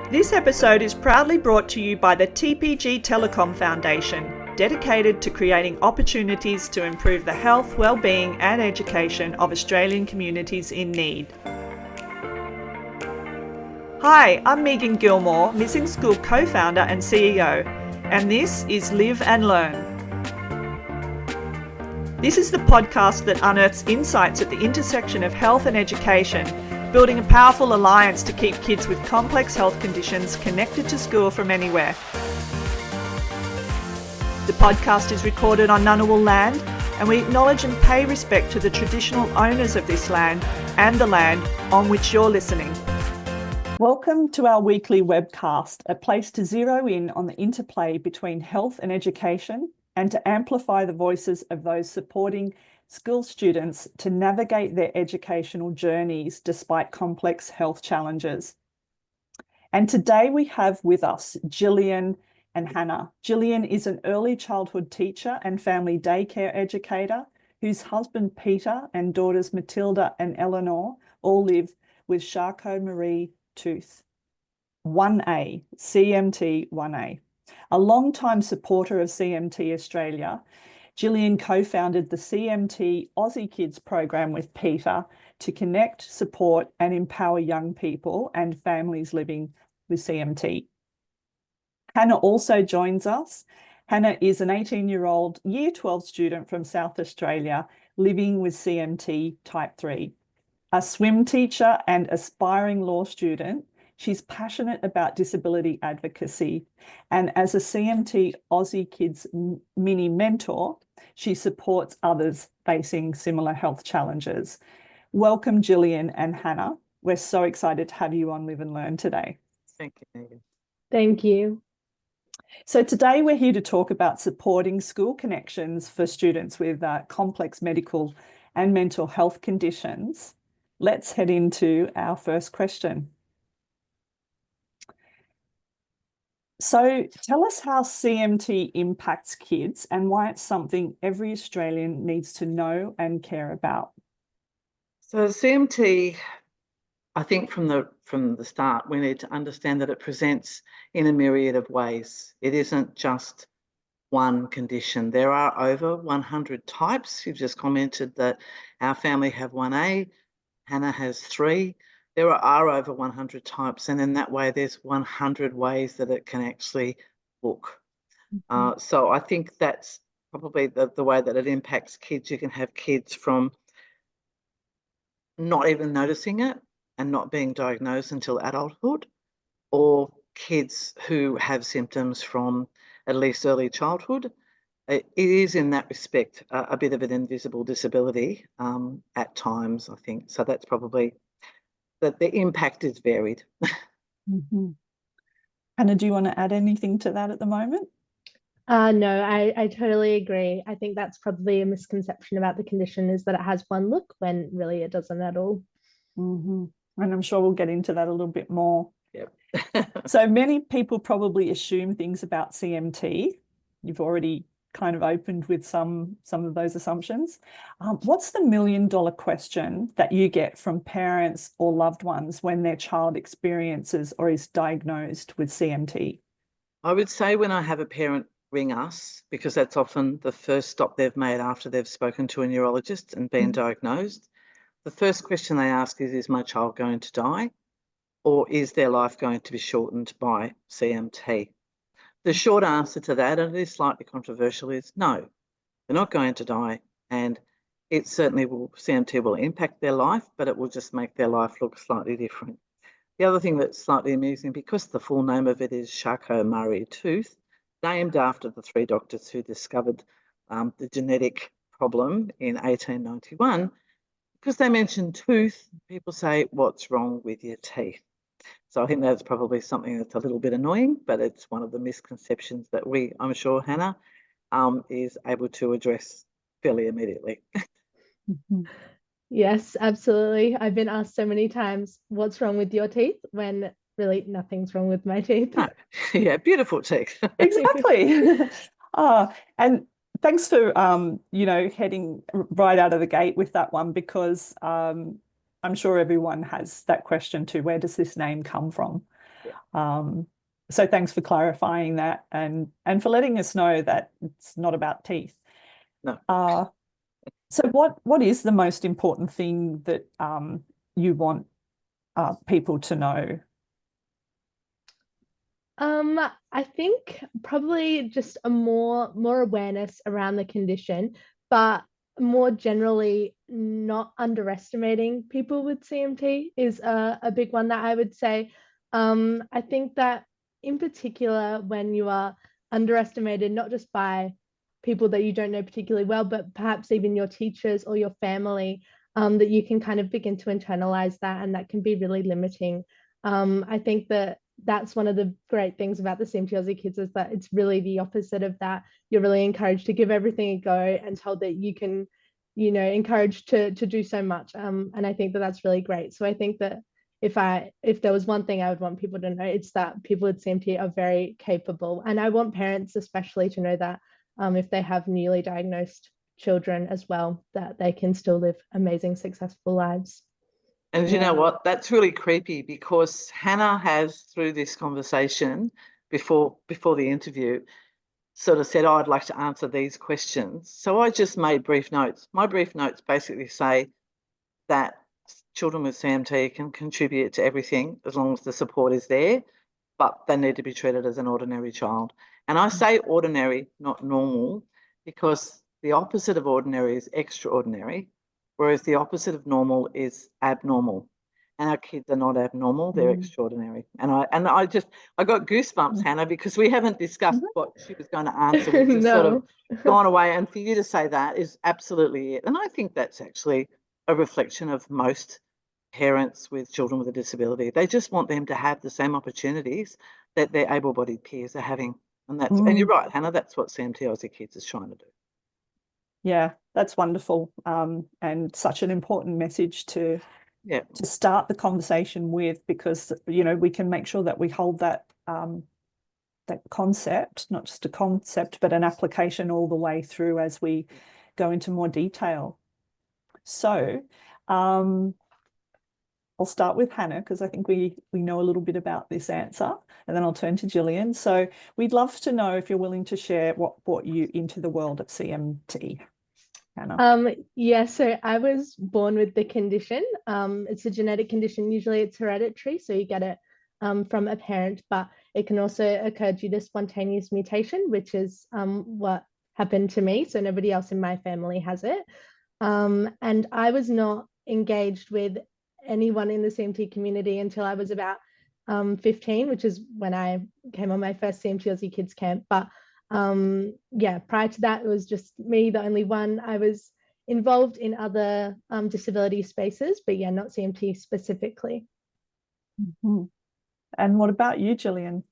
This episode is proudly brought to you by the TPG Telecom Foundation, dedicated to creating opportunities to improve the health, well-being and education of Australian communities in need. Hi, I'm Megan Gilmour, MissingSchool co-founder and CEO, and this is Live&Learn. This is the podcast that unearths insights at the intersection of health and education, building a powerful alliance to keep kids with complex health conditions connected to school from anywhere. The podcast is recorded on Ngunnawal land, and we acknowledge and pay respect to the traditional owners of this land and the land on which you're listening. Welcome to our weekly webcast, a place to zero in on the interplay between health and education and to amplify the voices of those supporting school students to navigate their educational journeys despite complex health challenges. And today we have with us Jillian and Hannah. Jillian is an early childhood teacher and family daycare educator whose husband Peter and daughters Matilda and Eleanor all live with Charcot-Marie-Tooth 1A, CMT 1A. A long-time supporter of CMT Australia, Jillian co-founded the CMT Aussie Kids Program with Peter to connect, support and empower young people and families living with CMT. Hannah also joins us. Hannah is an 18-year-old Year 12 student from South Australia living with CMT Type 3. A swim teacher and aspiring law student, she's passionate about disability advocacy, and as a CMT Aussie Kids mini mentor, she supports others facing similar health challenges. Welcome, Jillian and Hannah. We're so excited to have you on Live&Learn today. Thank you, Megan. Thank you. So today we're here to talk about supporting school connections for students with complex medical and mental health conditions. Let's head into our first question. So tell us how CMT impacts kids and why it's something every Australian needs to know and care about. So CMT, I think from the start, we need to understand that it presents in a myriad of ways. It isn't just one condition. There are over 100 types. You've just commented that our family have 1A, Hannah has 3. There are over 100 types, and in that way, there's 100 ways that it can actually look. So I think that's probably the way that it impacts kids. You can have kids from not even noticing it and not being diagnosed until adulthood, or kids who have symptoms from at least early childhood. It is in that respect a bit of an invisible disability at times, I think. So that's probably that the impact is varied. Mm-hmm. Hannah, do you want to add anything to that at the moment? No, I totally agree. I think that's probably a misconception about the condition, is that it has one look when really it doesn't at all. Mm-hmm. And I'm sure we'll get into that a little bit more. Yep. So many people probably assume things about CMT. You've already kind of opened with some of those assumptions. What's the $1 million question that you get from parents or loved ones when their child experiences or is diagnosed with CMT? I would say when I have a parent ring us, because that's often the first stop they've made after they've spoken to a neurologist and been diagnosed, the first question they ask is my child going to die, or is their life going to be shortened by CMT? The short answer to that, and it is slightly controversial, is no, they're not going to die, and it certainly will, CMT will impact their life, but it will just make their life look slightly different. The other thing that's slightly amusing, because the full name of it is Charcot-Marie-Tooth, named after the 3 doctors who discovered the genetic problem in 1891, because they mention tooth, people say, what's wrong with your teeth? So I think that's probably something that's a little bit annoying, but it's one of the misconceptions that I'm sure Hannah is able to address fairly immediately. Yes, absolutely. I've been asked so many times, what's wrong with your teeth? When really nothing's wrong with my teeth. No. Yeah, beautiful teeth. Exactly. And thanks for, heading right out of the gate with that one, because I'm sure everyone has that question too. Where does this name come from? So thanks for clarifying that and for letting us know that it's not about teeth. No. So what is the most important thing that you want people to know? I think probably just a more awareness around the condition, but more generally not underestimating people with CMT is a big one that I would say. I think that in particular when you are underestimated, not just by people that you don't know particularly well, but perhaps even your teachers or your family, that you can kind of begin to internalize that, and that can be really limiting. I think that that's one of the great things about the CMT Aussie Kids is that it's really the opposite of that. You're really encouraged to give everything a go and told that you can, encouraged to do so much. And I think that that's really great. So I think that if there was one thing I would want people to know, it's that people with CMT are very capable. And I want parents especially to know that if they have newly diagnosed children as well, that they can still live amazing, successful lives. And you know what? That's really creepy because Hannah has, through this conversation before the interview, sort of said, oh, I'd like to answer these questions. So I just made brief notes. My brief notes basically say that children with CMT can contribute to everything as long as the support is there, but they need to be treated as an ordinary child. And I say ordinary, not normal, because the opposite of ordinary is extraordinary, whereas the opposite of normal is abnormal. And our kids are not abnormal, they're extraordinary. And I got goosebumps, Hannah, because we haven't discussed what she was going to answer. We've just sort of gone away. And for you to say that is absolutely it. And I think that's actually a reflection of most parents with children with a disability. They just want them to have the same opportunities that their able-bodied peers are having. And that's and you're right, Hannah, that's what CMT Aussie Kids is trying to do. Yeah, that's wonderful. And such an important message to start the conversation with, because we can make sure that we hold that that concept, not just a concept, but an application all the way through as we go into more detail. So I'll start with Hannah because I think we know a little bit about this answer, and then I'll turn to Jillian. So we'd love to know if you're willing to share what brought you into the world of CMT. Hannah. Yeah, so I was born with the condition. It's a genetic condition. Usually it's hereditary, so you get it from a parent, but it can also occur due to spontaneous mutation, which is what happened to me. So nobody else in my family has it. And I was not engaged with anyone in the CMT community until I was about 15, which is when I came on my first CMT Aussie Kids camp. But yeah, prior to that, it was just me, the only one. I was involved in other disability spaces, but yeah, not CMT specifically. And what about you, Jillian?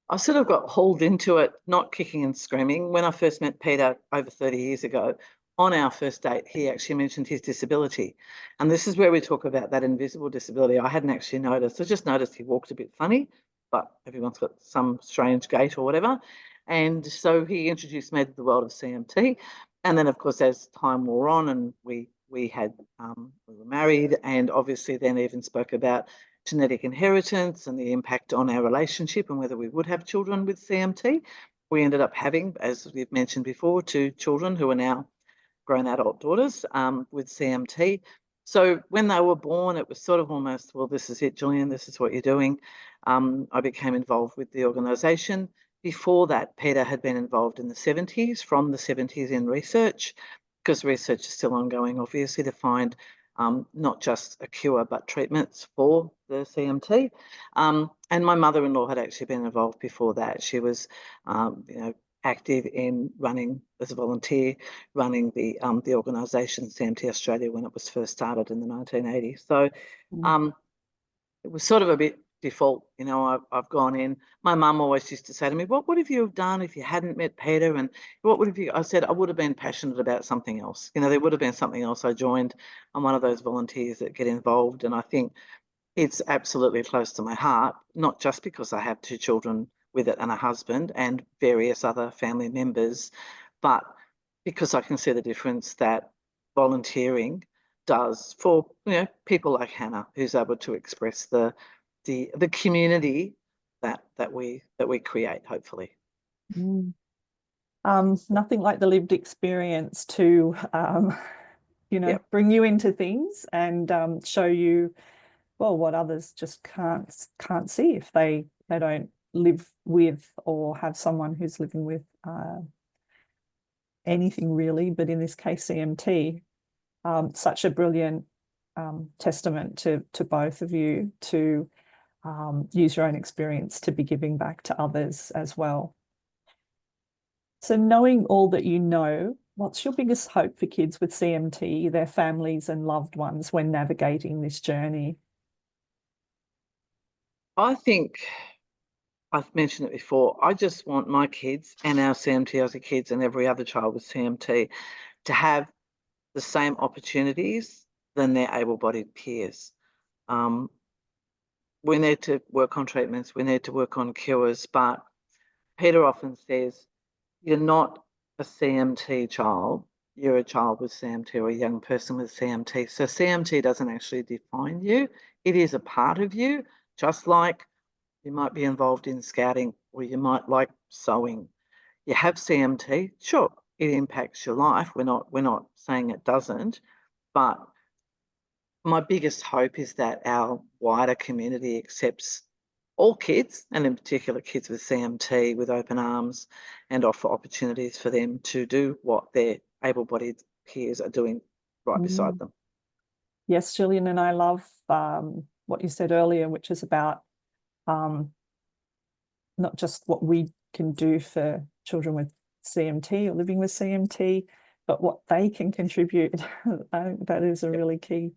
I sort of got hauled into it, not kicking and screaming. When I first met Peter over 30 years ago, on our first date, he actually mentioned his disability. And this is where we talk about that invisible disability. I hadn't actually noticed. I just noticed he walked a bit funny, but everyone's got some strange gait or whatever. And so he introduced me to the world of CMT. And then, of course, as time wore on and we were married, and obviously then even spoke about genetic inheritance and the impact on our relationship and whether we would have children with CMT. We ended up having, as we've mentioned before, 2 children who are now grown adult daughters with CMT. So when they were born, it was sort of almost, well, this is it, Jillian, this is what you're doing. I became involved with the organisation. Before that, Peter had been involved in the 70s, from the 70s in research, because research is still ongoing, obviously, to find not just a cure, but treatments for the CMT. And my mother-in-law had actually been involved before that. She was, active in running as a volunteer, running the organisation CMT Australia when it was first started in the 1980s. So it was sort of a bit default, I've gone in. My mum always used to say to me, what would you have done if you hadn't met Peter? And what would have you, I said, I would have been passionate about something else. There would have been something else. I joined. I'm one of those volunteers that get involved, and I think it's absolutely close to my heart, not just because I have 2 children with it and a husband and various other family members, but because I can see the difference that volunteering does for people like Hannah, who's able to express the community that we create, hopefully. Mm. Nothing like the lived experience to, Yep. bring you into things and show you, well, what others just can't see if they don't live with or have someone who's living with anything really, but in this case, CMT. Such a brilliant testament to both of you to use your own experience to be giving back to others as well. So knowing all that you know, what's your biggest hope for kids with CMT, their families and loved ones when navigating this journey? I think I've mentioned it before. I just want my kids and our CMT Aussie kids and every other child with CMT to have the same opportunities than their able-bodied peers. We need to work on treatments, we need to work on cures, but Peter often says, you're not a CMT child, you're a child with CMT or a young person with CMT. So CMT doesn't actually define you. It is a part of you, just like you might be involved in scouting or you might like sewing. You have CMT, sure, it impacts your life. We're not saying it doesn't, but my biggest hope is that our wider community accepts all kids, and in particular kids with CMT, with open arms, and offer opportunities for them to do what their able-bodied peers are doing right beside them. Yes, Jillian, and I love what you said earlier, which is about not just what we can do for children with CMT or living with CMT, but what they can contribute. I think that is a really key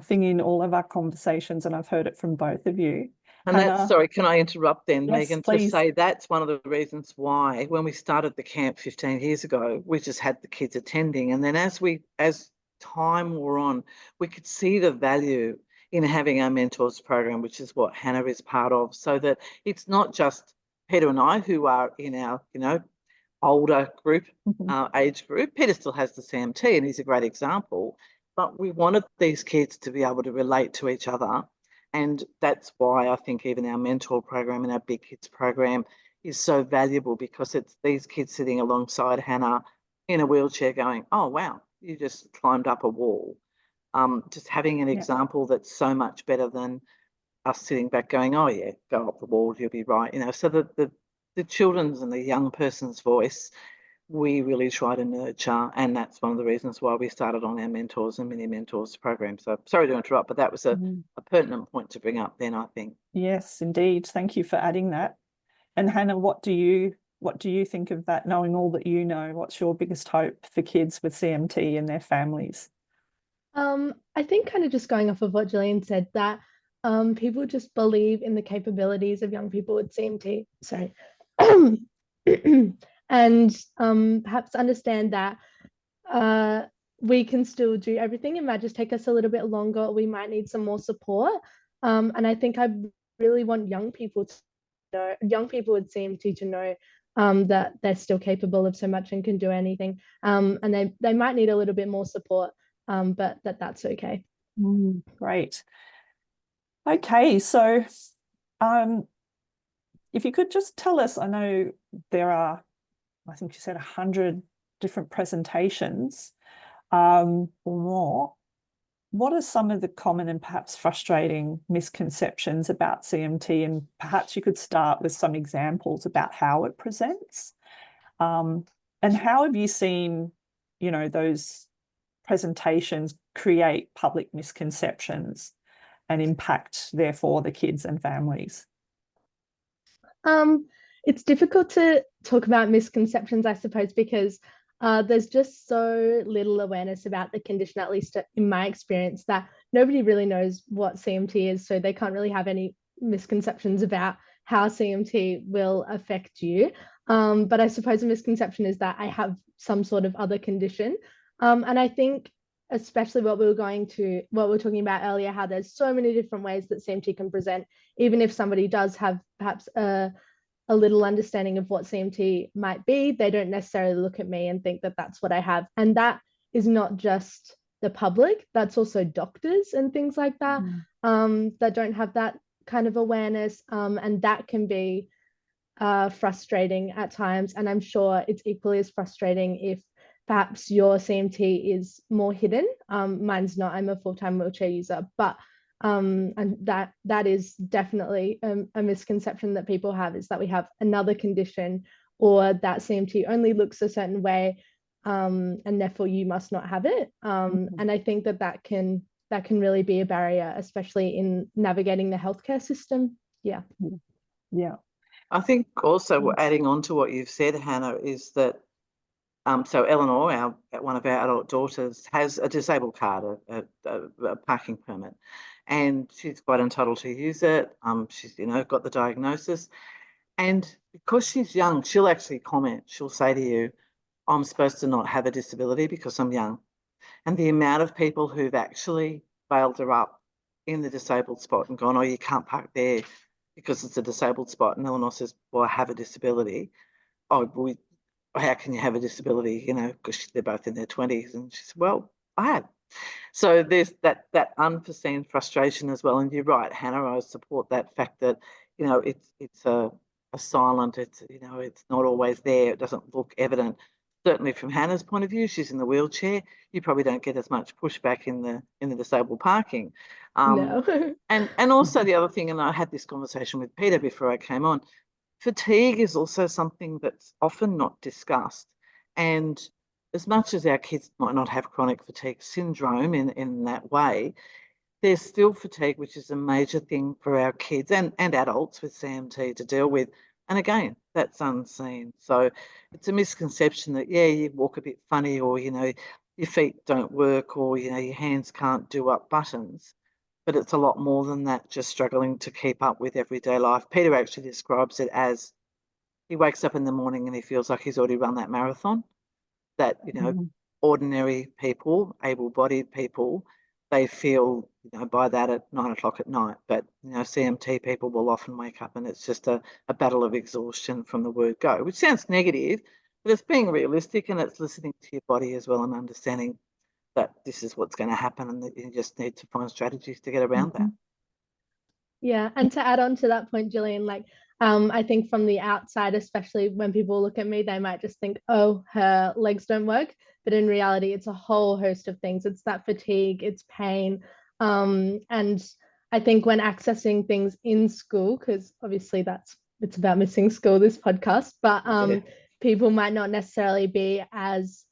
thing in all of our conversations, and I've heard it from both of you. And that's, sorry, can I interrupt then, Yes, Megan, please. to say that's one of the reasons why when we started the camp 15 years ago, we just had the kids attending. And then as time wore on, we could see the value in having our mentors program, which is what Hannah is part of, so that it's not just Peter and I who are in our, older group, age group. Peter still has the CMT and he's a great example, but we wanted these kids to be able to relate to each other. And that's why I think even our mentor program and our Big Kids program is so valuable, because it's these kids sitting alongside Hannah in a wheelchair going, oh, wow, you just climbed up a wall. Just having an example that's so much better than us sitting back going, oh, yeah, go up the wall, you'll be right. So the children's and the young person's voice, we really try to nurture, and that's one of the reasons why we started on our mentors and mini mentors program. So sorry to interrupt, but that was a pertinent point to bring up then, I think. Yes, indeed. Thank you for adding that. And Hannah, what do you think of that, knowing all that you know? What's your biggest hope for kids with CMT and their families? I think kind of just going off of what Jillian said, that people just believe in the capabilities of young people with CMT. Sorry. And perhaps understand that we can still do everything. It might just take us a little bit longer. We might need some more support. And I think I really want young people with CMT to know that they're still capable of so much and can do anything. And they might need a little bit more support, but that's okay. Great. Okay, so if you could just tell us, I know there are, I think you said 100 different presentations or more. What are some of the common and perhaps frustrating misconceptions about CMT? And perhaps you could start with some examples about how it presents. And how have you seen, those presentations create public misconceptions and impact, therefore, the kids and families? It's difficult to talk about misconceptions, I suppose, because there's just so little awareness about the condition, at least in my experience, that nobody really knows what CMT is, so they can't really have any misconceptions about how CMT will affect you. But I suppose a misconception is that I have some sort of other condition. And I think especially what we were talking about earlier, how there's so many different ways that CMT can present, even if somebody does have perhaps a little understanding of what CMT might be, they don't necessarily look at me and think that that's what I have. And that is not just the public, that's also doctors and things like that, that don't have that kind of awareness, and that can be frustrating at times. And I'm sure it's equally as frustrating if perhaps your CMT is more hidden. Mine's not. I'm a full-time wheelchair user, but and that is definitely a misconception that people have, is that we have another condition, or that CMT only looks a certain way, and therefore you must not have it. And I think that can really be a barrier, especially in navigating the healthcare system. Yeah. I think also adding on to what you've said, Hannah, is that so Eleanor, one of our adult daughters, has a disabled card, a parking permit, and she's quite entitled to use it. She's got the diagnosis, and because she's young, she'll actually comment. She'll say to you, "I'm supposed to not have a disability because I'm young," and the amount of people who've actually bailed her up in the disabled spot and gone, "Oh, you can't park there because it's a disabled spot," and Eleanor says, "Well, I have a disability." "Oh, how can you have a disability?" Because they're both in their 20s, and she said, "Well, I had." So there's that unforeseen frustration as well. And you're right, Hannah, I support that fact that it's a silent, it's not always there, it doesn't look evident. Certainly from Hannah's point of view, she's in the wheelchair, you probably don't get as much pushback in the disabled parking. No. and also the other thing, and I had this conversation with Peter before I came on, fatigue is also something that's often not discussed. And as much as our kids might not have chronic fatigue syndrome in that way, there's still fatigue, which is a major thing for our kids and adults with CMT to deal with. And again, that's unseen. So it's a misconception that, you walk a bit funny, or, your feet don't work, or, your hands can't do up buttons. But it's a lot more than that, just struggling to keep up with everyday life. Peter actually describes it as he wakes up in the morning and he feels like he's already run that marathon. That, ordinary people, able-bodied people, they feel, by that at 9 o'clock at night. But, CMT people will often wake up and it's just a battle of exhaustion from the word go, which sounds negative, but it's being realistic, and it's listening to your body as well and understanding that this is what's going to happen, and that you just need to find strategies to get around that. Yeah, and to add on to that point, Jillian, I think from the outside, especially when people look at me, they might just think, oh, her legs don't work. But in reality, it's a whole host of things. It's that fatigue, it's pain. And I think when accessing things in school, because obviously it's about missing school, this podcast, but people might not necessarily be as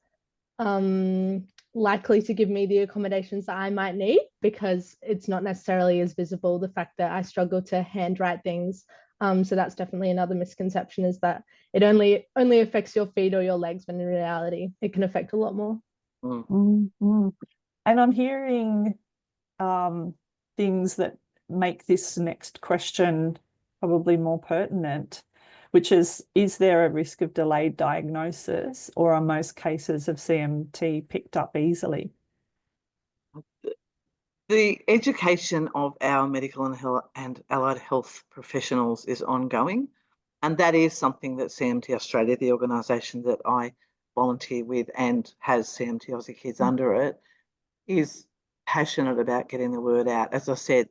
likely to give me the accommodations that I might need, because it's not necessarily as visible, the fact that I struggle to handwrite things. So that's definitely another misconception, is that it only affects your feet or your legs, when in reality it can affect a lot more. Mm-hmm. And I'm hearing things that make this next question probably more pertinent, which is there a risk of delayed diagnosis, or are most cases of CMT picked up easily? The education of our medical and allied health professionals is ongoing, and that is something that CMT Australia, the organisation that I volunteer with and has CMT Aussie Kids under it, is passionate about getting the word out. As I said,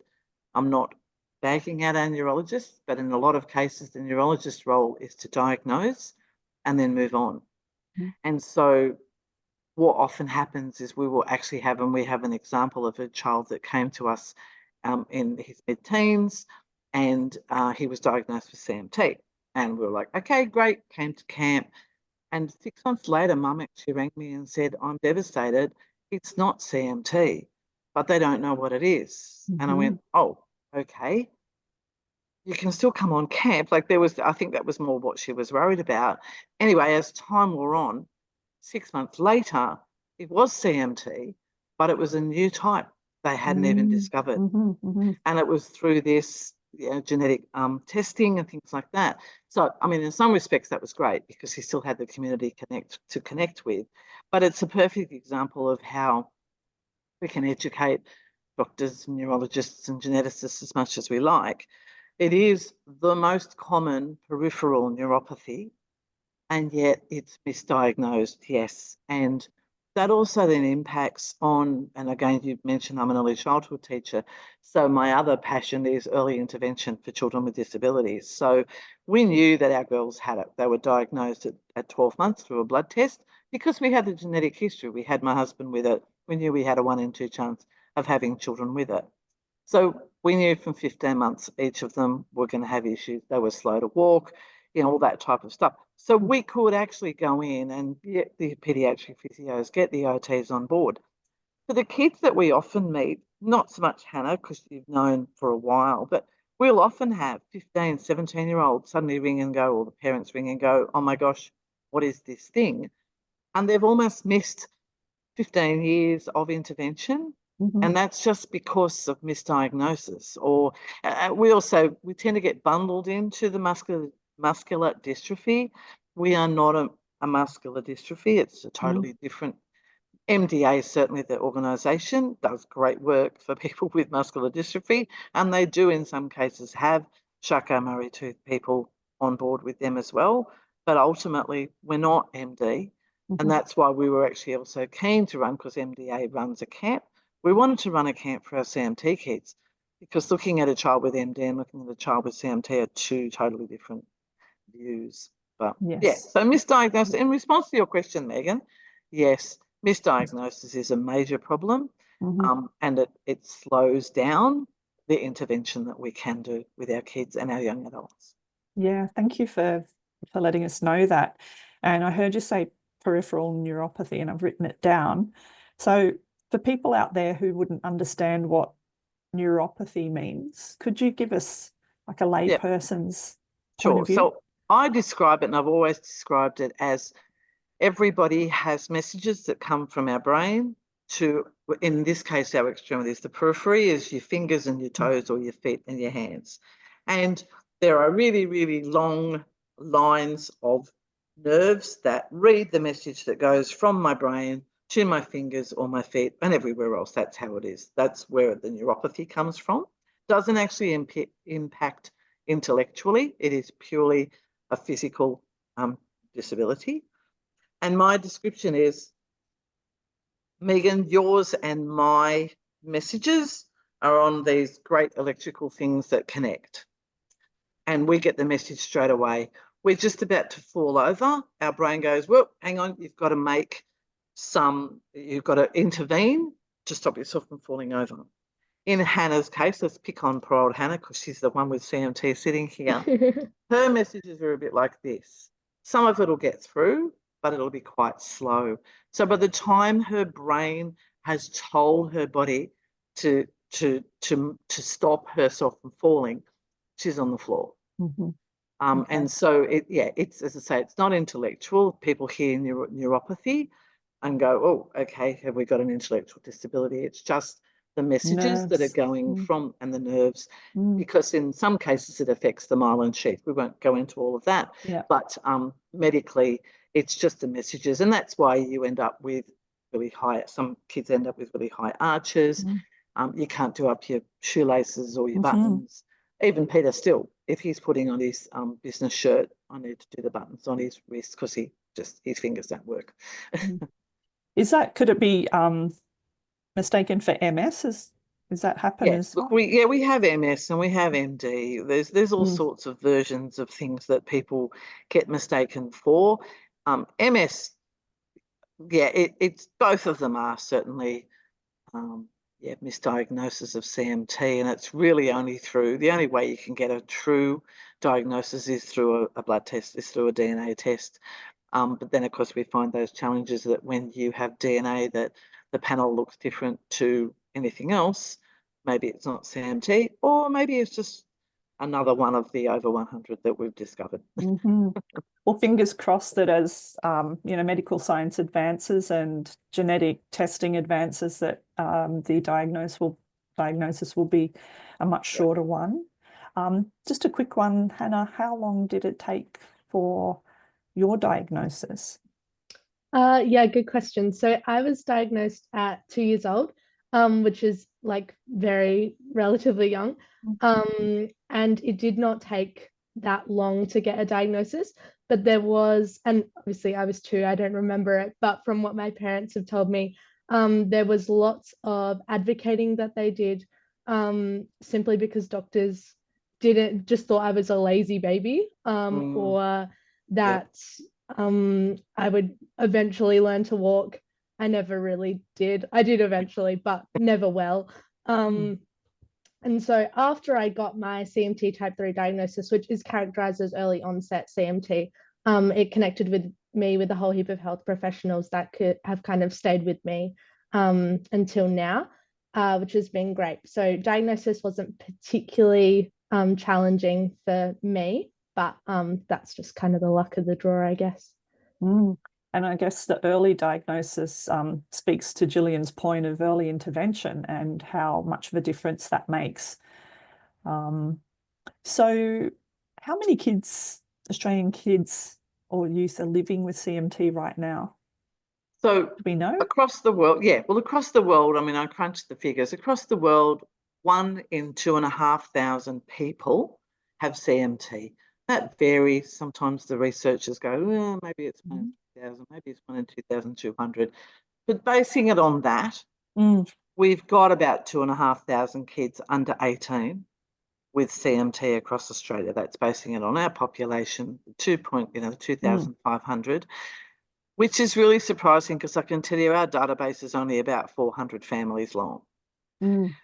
I'm not bagging out our neurologists, but in a lot of cases, the neurologist's role is to diagnose and then move on. And so what often happens is we will actually have, and we have an example of a child that came to us in his mid-teens, and he was diagnosed with CMT. And we were like, okay, great, came to camp. And 6 months later, Mum actually rang me and said, I'm devastated. It's not CMT, but they don't know what it is. And I went, oh, okay. You can still come on camp. I think that was more what she was worried about. Anyway, as time wore on, 6 months later, it was CMT, but it was a new type they hadn't even discovered. And it was through this genetic testing and things like that. So, I mean, in some respects, that was great, because he still had the community to connect with. But it's a perfect example of how we can educate doctors, neurologists and geneticists as much as we like. It is the most common peripheral neuropathy, and yet it's misdiagnosed, yes. And that also then impacts on, and again, you mentioned I'm an early childhood teacher, so my other passion is early intervention for children with disabilities. So we knew that our girls had it. They were diagnosed at 12 months through a blood test because we had the genetic history. We had my husband with it. We knew we had a 1 in 2 chance of having children with it. So we knew from 15 months each of them were going to have issues. They were slow to walk, all that type of stuff. So we could actually go in and get the paediatric physios, get the OTs on board. For the kids that we often meet, not so much Hannah, because you've known for a while, but we'll often have 15, 17-year-olds suddenly ring and go, or the parents ring and go, oh my gosh, what is this thing? And they've almost missed 15 years of intervention. And that's just because of misdiagnosis. Or we tend to get bundled into the muscular dystrophy. We are not a muscular dystrophy. It's a totally different. MDA, certainly the organisation, does great work for people with muscular dystrophy, and they do in some cases have Charcot-Marie-Tooth people on board with them as well. But ultimately, we're not MD, and that's why we were actually also keen to run, because MDA runs a camp. We wanted to run a camp for our CMT kids, because looking at a child with MD and looking at a child with CMT are two totally different views. But Yes. so misdiagnosis, in response to your question, Megan, yes, misdiagnosis is a major problem, and it slows down the intervention that we can do with our kids and our young adults. Yeah, thank you for letting us know that. And I heard you say peripheral neuropathy, and I've written it down. So for people out there who wouldn't understand what neuropathy means, could you give us like a layperson's point of view? So I describe it, and I've always described it as everybody has messages that come from our brain to, in this case, our extremities. The periphery is your fingers and your toes, or your feet and your hands. And there are really, really long lines of nerves that read the message that goes from my brain to my fingers or my feet and everywhere else. That's how it is. That's where the neuropathy comes from. Doesn't actually impact intellectually. It is purely a physical disability. And my description is, Megan, yours and my messages are on these great electrical things that connect. And we get the message straight away. We're just about to fall over. Our brain goes, well, hang on, you've got to intervene to stop yourself from falling over. In Hannah's case, let's pick on poor old Hannah, because she's the one with CMT sitting here. Her messages are a bit like this. Some of it will get through, but it'll be quite slow. So by the time her brain has told her body to stop herself from falling, she's on the floor. And so it's, as I say, it's not intellectual. People hear neuropathy and go, oh, okay, have we got an intellectual disability? It's just the messages that are going from, and the nerves, because in some cases it affects the myelin sheath. We won't go into all of that, but medically it's just the messages, and that's why you end up with really high, some kids end up with really high arches. You can't do up your shoelaces or your buttons. Even Peter still, if he's putting on his business shirt, I need to do the buttons on his wrist because his fingers don't work. Could it be mistaken for MS? Does that happen as well? We have MS and we have MD. There's all sorts of versions of things that people get mistaken for. MS, it's both of them are certainly misdiagnosis of CMT, and it's really only the only way you can get a true diagnosis is through a blood test, is through a DNA test. But then, of course, we find those challenges that when you have DNA that the panel looks different to anything else, maybe it's not CMT, or maybe it's just another one of the over 100 that we've discovered. Well, fingers crossed that as medical science advances and genetic testing advances, that the diagnosis will be a much shorter one. Just a quick one, Hannah, how long did it take for your diagnosis? Good question. So I was diagnosed at 2 years old, which is like very relatively young. And it did not take that long to get a diagnosis, but there was, and obviously I was 2, I don't remember it, but from what my parents have told me, there was lots of advocating that they did, simply because doctors didn't just thought I was a lazy baby, or that I would eventually learn to walk. I never really did. I did eventually, but never well. And so after I got my CMT type 3 diagnosis, which is characterized as early onset CMT, it connected with me with a whole heap of health professionals that could have kind of stayed with me until now, which has been great. So diagnosis wasn't particularly challenging for me, but that's just kind of the luck of the draw, I guess. And I guess the early diagnosis speaks to Jillian's point of early intervention and how much of a difference that makes. So how many kids, Australian kids or youth, are living with CMT right now? So do we know? Across the world, across the world, I mean, I crunched the figures. Across the world, 1 in 2,500 people have CMT. That varies. Sometimes the researchers go, maybe it's 1 in 2,000, maybe it's 1 in 2,200. But basing it on that, we've got about 2,500 kids under 18 with CMT across Australia. That's basing it on our population, 2,500, which is really surprising because I can tell you our database is only about 400 families long.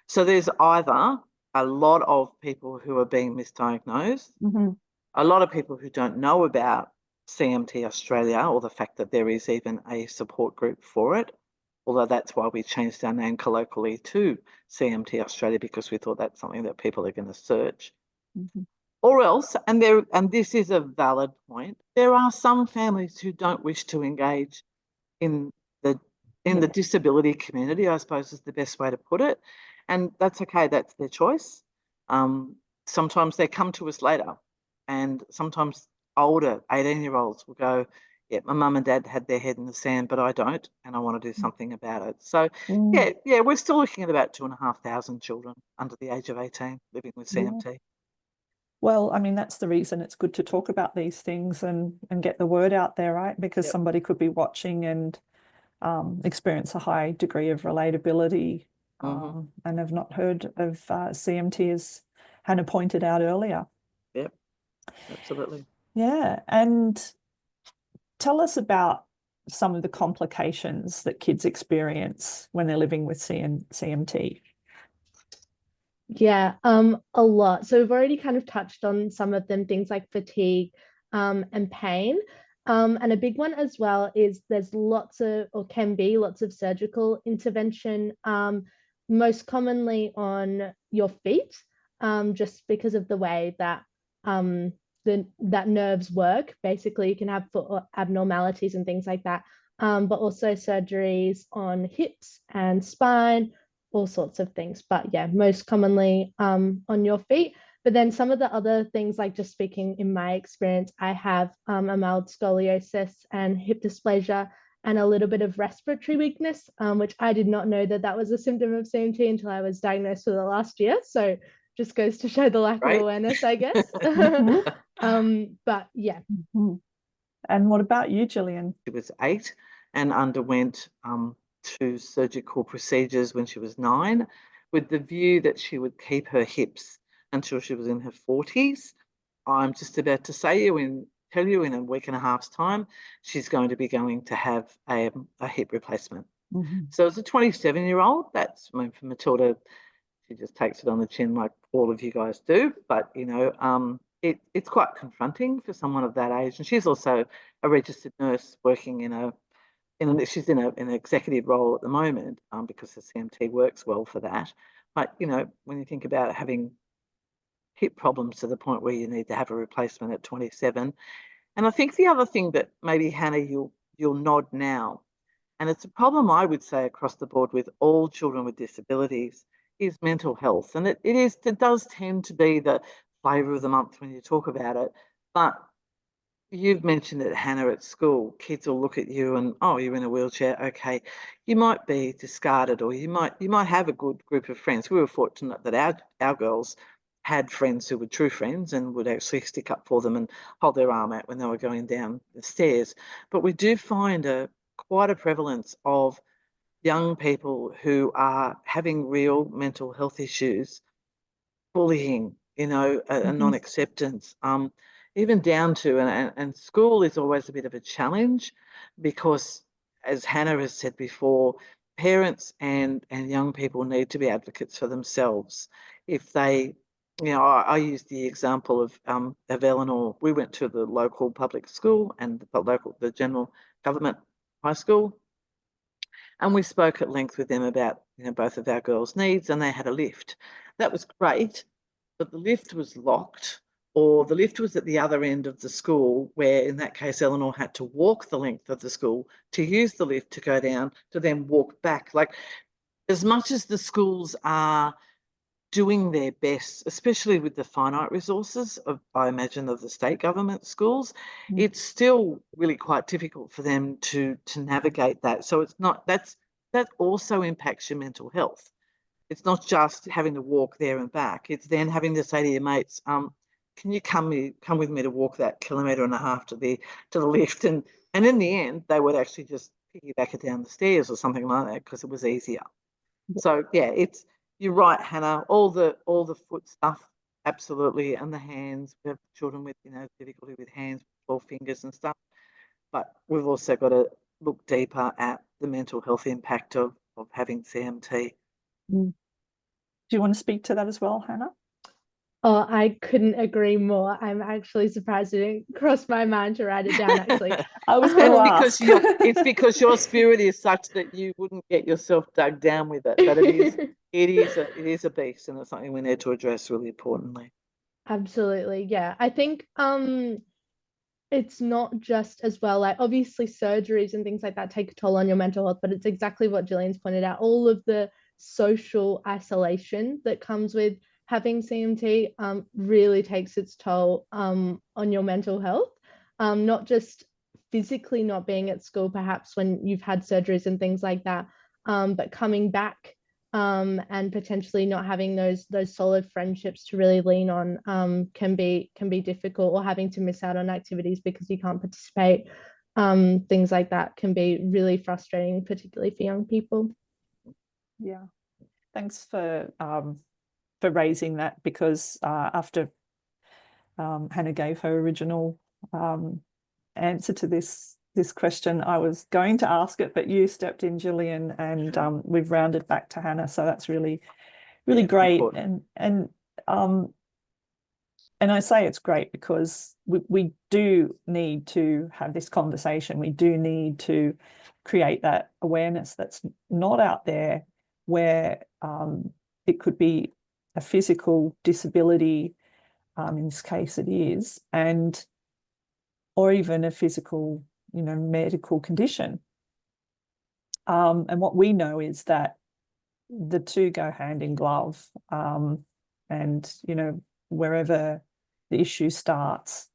So there's either a lot of people who are being misdiagnosed, a lot of people who don't know about CMT Australia or the fact that there is even a support group for it, although that's why we changed our name colloquially to CMT Australia, because we thought that's something that people are going to search. Or else, and this is a valid point, there are some families who don't wish to engage in the disability community, I suppose is the best way to put it. And that's okay, that's their choice. Sometimes they come to us later, and sometimes older 18-year-olds will go, yeah, my mum and dad had their head in the sand, but I don't, and I want to do something about it. So, we're still looking at about 2,500 children under the age of 18 living with CMT. Well, I mean, that's the reason it's good to talk about these things and get the word out there, right? Because somebody could be watching and experience a high degree of relatability and have not heard of CMT, as Hannah pointed out earlier. Yep, absolutely. Yeah, and tell us about some of the complications that kids experience when they're living with CMT. Yeah, a lot. So we've already kind of touched on some of them, things like fatigue and pain. And a big one as well is there's lots of, or can be lots of surgical intervention, most commonly on your feet, just because of the way that that nerves work. Basically, you can have foot abnormalities and things like that, but also surgeries on hips and spine, all sorts of things. But yeah, most commonly on your feet. But then some of the other things, like just speaking in my experience, I have a mild scoliosis and hip dysplasia and a little bit of respiratory weakness, which I did not know that was a symptom of CMT until I was diagnosed with it last year. So just goes to show the lack of awareness, I guess. But yeah. And what about you, Jillian? She was 8 and underwent 2 surgical procedures when she was 9, with the view that she would keep her hips until she was in her 40s. I'm just about to tell you in a week and a half's time, she's going to be going to have a hip replacement. So as a 27-year-old, that's, I mean, for Matilda, she just takes it on the chin like all of you guys do. But, you know, it's quite confronting for someone of that age. And she's also a registered nurse working she's in an executive role at the moment because the CMT works well for that. But, you know, when you think about having hip problems to the point where you need to have a replacement at 27. And I think the other thing that maybe, Hannah, you'll nod now, and it's a problem I would say across the board with all children with disabilities, is mental health. And it does tend to be the flavour of the month when you talk about it. But you've mentioned it, Hannah, at school. Kids will look at you and, oh, you're in a wheelchair. Okay, you might be discarded, or you might have a good group of friends. We were fortunate that our girls had friends who were true friends and would actually stick up for them and hold their arm out when they were going down the stairs. But we do find quite a prevalence of young people who are having real mental health issues, bullying, a non-acceptance, even down to, and school is always a bit of a challenge because, as Hannah has said before, parents and young people need to be advocates for themselves. If they, I use the example of Eleanor. We went to the local public school and the general government high school, and we spoke at length with them about, both of our girls' needs, and they had a lift. That was great, but the lift was locked, or the lift was at the other end of the school, where in that case Eleanor had to walk the length of the school to use the lift to go down, to then walk back. Like, as much as the schools are doing their best, especially with the finite resources of, I imagine, of the state government schools, it's still really quite difficult for them to navigate that. So it's not, that also impacts your mental health. It's not just having to walk there and back. It's then having to say to your mates, can you come with me to walk that 1.5 kilometres to the lift? And in the end, they would actually just piggyback it down the stairs or something like that because it was easier. So yeah, you're right, Hannah. All the foot stuff, absolutely, and the hands. We have children with difficulty with hands, 12 fingers and stuff. But we've also got to look deeper at the mental health impact of having CMT. Do you want to speak to that as well, Hannah? Oh, I couldn't agree more. I'm actually surprised it didn't cross my mind to write it down, actually. I was going to ask. It's because your spirit is such that you wouldn't get yourself dug down with it. But it is a beast, and it's something we need to address really importantly. Absolutely, yeah. I think it's not just as well, like obviously surgeries and things like that take a toll on your mental health, but it's exactly what Jillian's pointed out. All of the social isolation that comes with having CMT really takes its toll on your mental health, not just physically not being at school perhaps when you've had surgeries and things like that, but coming back and potentially not having those solid friendships to really lean on can be difficult, or having to miss out on activities because you can't participate. Things like that can be really frustrating, particularly for young people. Yeah, thanks for raising that, because after Hannah gave her original answer to this question, I was going to ask it, but you stepped in, Jillian, and we've rounded back to Hannah, so that's really great. Important. And I say it's great because we do need to have this conversation. We do need to create that awareness that's not out there, where it could be a physical disability, in this case it is, or even a physical, medical condition. And what we know is that the two go hand in glove, and, wherever the issue starts,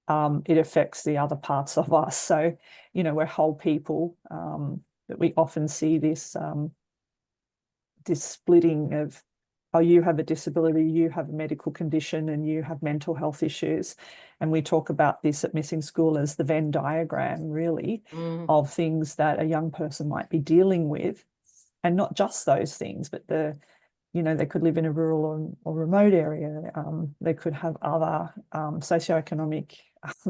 it affects the other parts of us. So, we're whole people, that we often see this splitting of, oh, you have a disability, you have a medical condition, and you have mental health issues. And we talk about this at MissingSchool as the Venn diagram, really, of things that a young person might be dealing with. And not just those things, but they could live in a rural or remote area. They could have other socioeconomic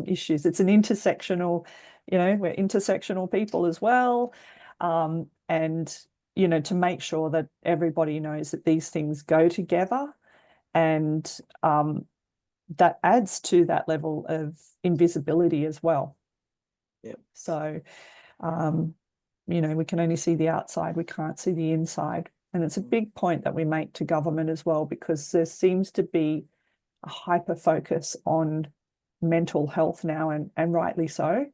issues. It's an intersectional, we're intersectional people as well. And to make sure that everybody knows that these things go together, and that adds to that level of invisibility as well. Yep. So, we can only see the outside, we can't see the inside. And it's a big point that we make to government as well, because there seems to be a hyper focus on mental health now, and rightly so.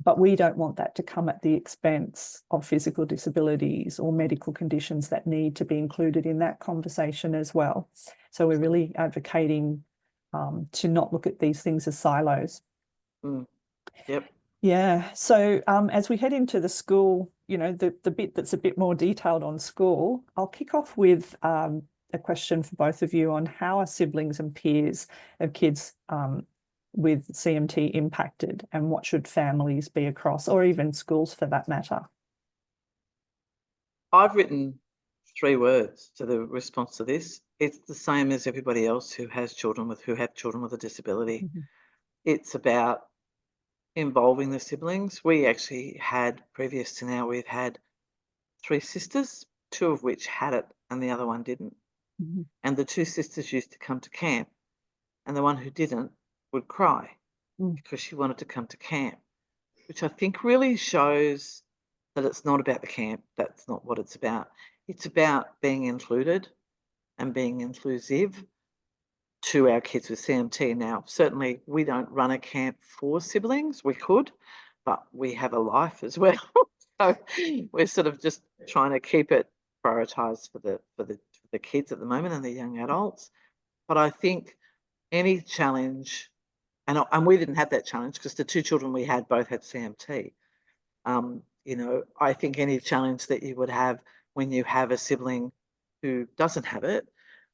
But we don't want that to come at the expense of physical disabilities or medical conditions that need to be included in that conversation as well. So we're really advocating to not look at these things as silos. Yep. Yeah. So as we head into the school, the bit that's a bit more detailed on school, I'll kick off with a question for both of you on how are siblings and peers of kids with CMT impacted, and what should families be across, or even schools for that matter? I've written 3 words to the response to this. It's the same as everybody else who have children with a disability. Mm-hmm. It's about involving the siblings. We actually had, previous to now, we've had 3 sisters, 2 of which had it and the other one didn't. Mm-hmm. And the 2 sisters used to come to camp, and the one who didn't would cry because she wanted to come to camp, which I think really shows that it's not about the camp. That's not what it's about. It's about being included and being inclusive to our kids with CMT. Now, certainly we don't run a camp for siblings. We could, but we have a life as well. So we're sort of just trying to keep it prioritised for the kids at the moment and the young adults. But I think any challenge, and we didn't have that challenge because the 2 children we had both had CMT. You know, I think any challenge that you would have when you have a sibling who doesn't have it,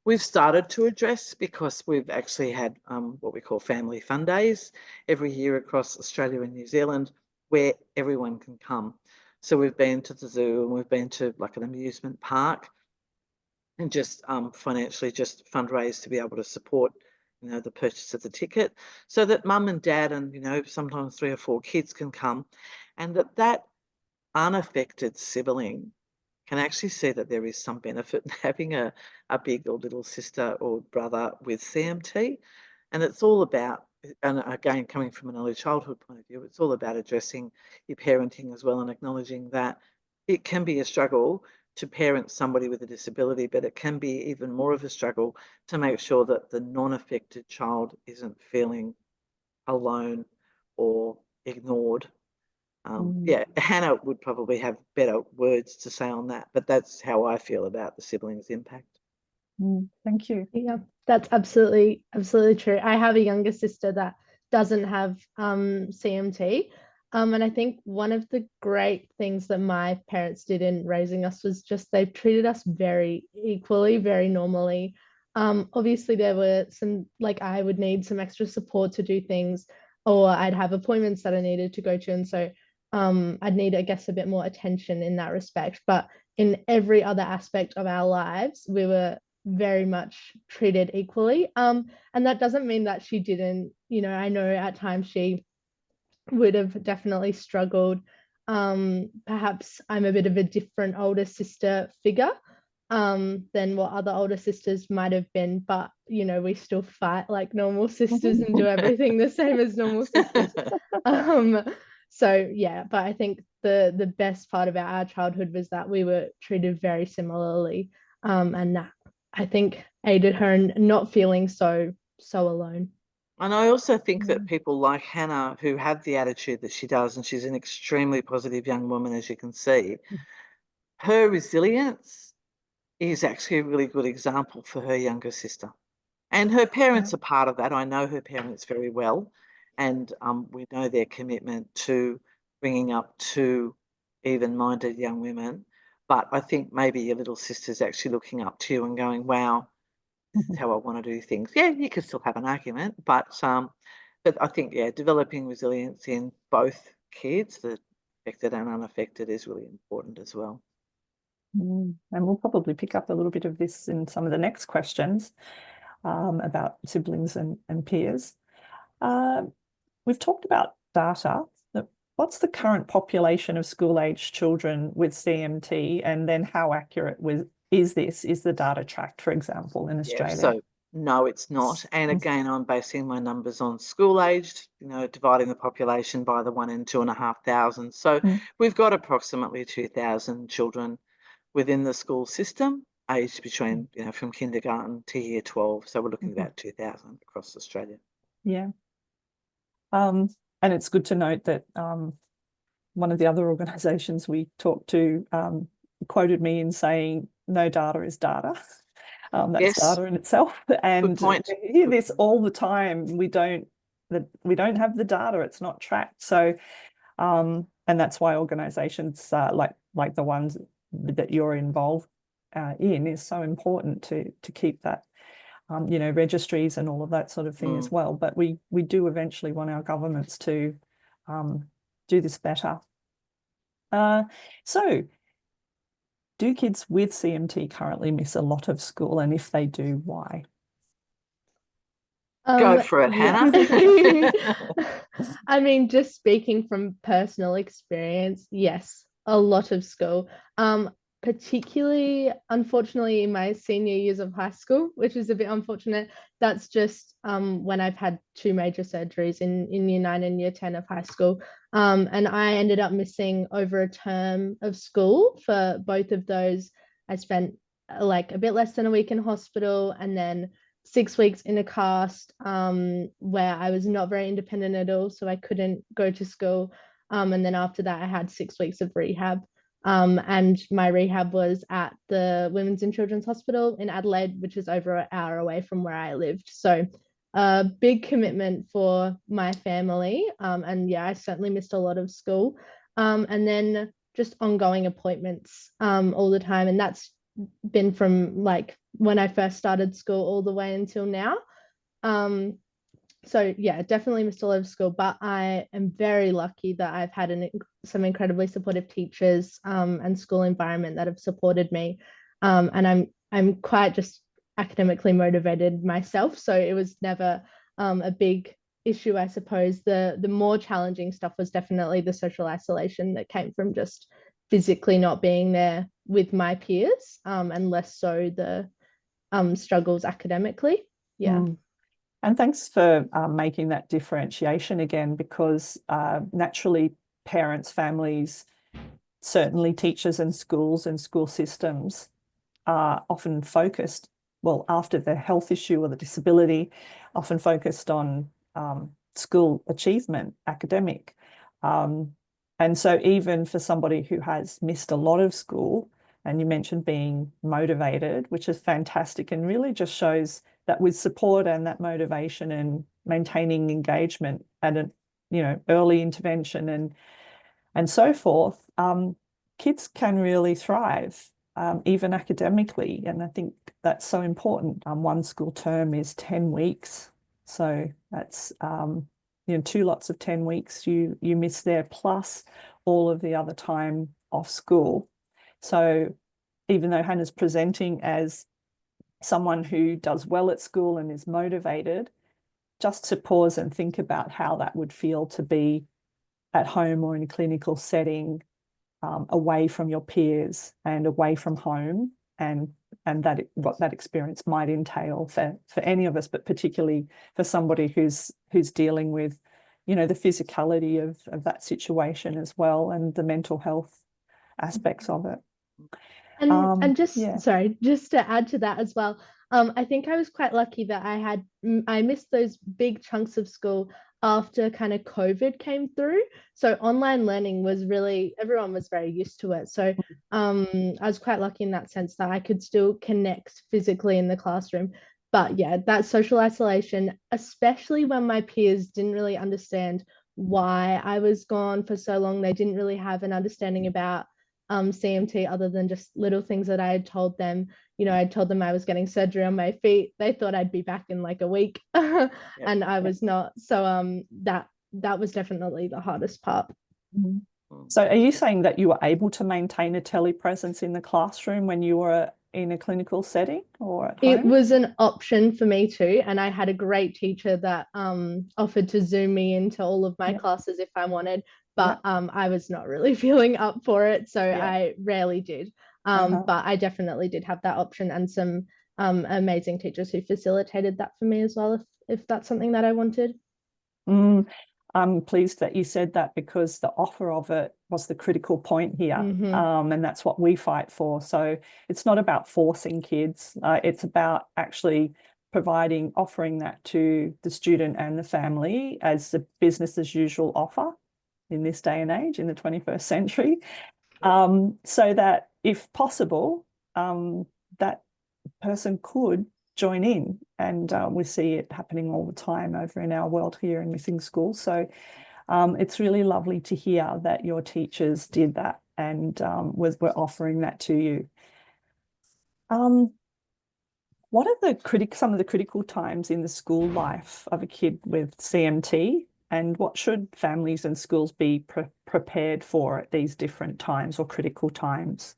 we've started to address, because we've actually had what we call family fun days every year across Australia and New Zealand, where everyone can come. So we've been to the zoo, and we've been to like an amusement park, and just financially just fundraise to be able to support, you know, the purchase of the ticket, so that mum and dad and, you know, sometimes 3 or 4 kids can come, and that unaffected sibling can actually see that there is some benefit in having a big or little sister or brother with CMT. And it's all about, and again, coming from an early childhood point of view, it's all about addressing your parenting as well, and acknowledging that it can be a struggle to parent somebody with a disability, but it can be even more of a struggle to make sure that the non-affected child isn't feeling alone or ignored. Yeah, Hannah would probably have better words to say on that, but that's how I feel about the siblings' impact. Thank you. Yeah, that's absolutely true. I have a younger sister that doesn't have CMT. And I think one of the great things that my parents did in raising us was just they treated us very equally, very normally. Obviously, there were some, like, I would need some extra support to do things, or I'd have appointments that I needed to go to. And so I'd need, I guess, a bit more attention in that respect. But in every other aspect of our lives, we were very much treated equally. And that doesn't mean that she didn't, you know, I know at times she would have definitely struggled. Perhaps I'm a bit of a different older sister figure than what other older sisters might have been, but you know, we still fight like normal sisters and do everything the same as normal sisters. So yeah, but I think the best part about our childhood was that we were treated very similarly, and that I think aided her in not feeling so alone. And I also think that people like Hannah, who have the attitude that she does, and she's an extremely positive young woman, as you can see, her resilience is actually a really good example for her younger sister. And her parents are part of that. I know her parents very well, and we know their commitment to bringing up 2 even-minded young women. But I think maybe your little sister's actually looking up to you and going, wow, this is how I want to do things. Yeah, you can still have an argument, but I think, yeah, developing resilience in both kids, the affected and unaffected, is really important as well. And we'll probably pick up a little bit of this in some of the next questions about siblings and peers. We've talked about data. What's the current population of school-aged children with CMT, and then how accurate is the data tracked, for example, in Australia? Yeah, so no, it's not. And again, I'm basing my numbers on school-aged, you know, dividing the population by the 1 in 2,500. So we've got approximately 2,000 children within the school system, aged between, you know, from kindergarten to year 12. So we're looking at about 2,000 across Australia. Yeah. And it's good to note that one of the other organisations we talked to quoted me in saying, no data is data. That's data in itself. And we hear this all the time. We don't have the data. It's not tracked. So, and that's why organisations like the ones that you're involved in is so important to keep that, you know, registries and all of that sort of thing as well. But we do eventually want our governments to do this better. So do kids with CMT currently miss a lot of school? And if they do, why? Go for it, Hannah. I mean, just speaking from personal experience, yes, a lot of school. Particularly, unfortunately, in my senior years of high school, which is a bit unfortunate. That's just when I've had 2 major surgeries in year 9 and year 10 of high school. And I ended up missing over a term of school for both of those. I spent like a bit less than a week in hospital, and then 6 weeks in a cast where I was not very independent at all, so I couldn't go to school. And then after that, I had 6 weeks of rehab. And my rehab was at the Women's and Children's Hospital in Adelaide, which is over an hour away from where I lived. So a big commitment for my family. And yeah, I certainly missed a lot of school. And then just ongoing appointments all the time. And that's been from like when I first started school all the way until now. So yeah, definitely missed a lot of school, but I am very lucky that I've had some incredibly supportive teachers and school environment that have supported me. And I'm quite just academically motivated myself, so it was never a big issue, I suppose. The more challenging stuff was definitely the social isolation that came from just physically not being there with my peers, and less so the struggles academically. Yeah. And thanks for making that differentiation again, because naturally parents, families, certainly teachers and schools and school systems are often focused, well, after the health issue or the disability, often focused on school achievement, academic. And so even for somebody who has missed a lot of school, and you mentioned being motivated, which is fantastic and really just shows that with support and that motivation and maintaining engagement and a, you know, early intervention and so forth, kids can really thrive, even academically. And I think that's so important. One school term is 10 weeks. So that's, you know, 2 lots of 10 weeks you miss there, plus all of the other time off school. So even though Hannah's presenting as someone who does well at school and is motivated, just to pause and think about how that would feel to be at home or in a clinical setting, away from your peers and away from home, and what that experience might entail for any of us, but particularly for somebody who's dealing with, you know, the physicality of that situation as well, and the mental health aspects of it. And just yeah. sorry, just to add to that as well, I think I was quite lucky that I missed those big chunks of school after kind of COVID came through. So online learning was really, everyone was very used to it. So I was quite lucky in that sense that I could still connect physically in the classroom. But yeah, that social isolation, especially when my peers didn't really understand why I was gone for so long. They didn't really have an understanding about CMT other than just little things that I had told them. You know, I told them I was getting surgery on my feet. They thought I'd be back in like a week, and I was not. So that was definitely the hardest part. So are you saying that you were able to maintain a telepresence in the classroom when you were in a clinical setting or at home? It was an option for me too, and I had a great teacher that offered to Zoom me into all of my classes if I wanted, but I was not really feeling up for it, so I rarely did. But I definitely did have that option, and some amazing teachers who facilitated that for me as well, if that's something that I wanted. I'm pleased that you said that, because the offer of it was the critical point here. And that's what we fight for. So it's not about forcing kids. It's about actually offering that to the student and the family as the business as usual offer in this day and age, in the 21st century. So that if possible, that person could join in, and we see it happening all the time over in our world here in MissingSchool. So it's really lovely to hear that your teachers did that and were offering that to you. What are some of the critical times in the school life of a kid with CMT, and what should families and schools be prepared for at these different times or critical times?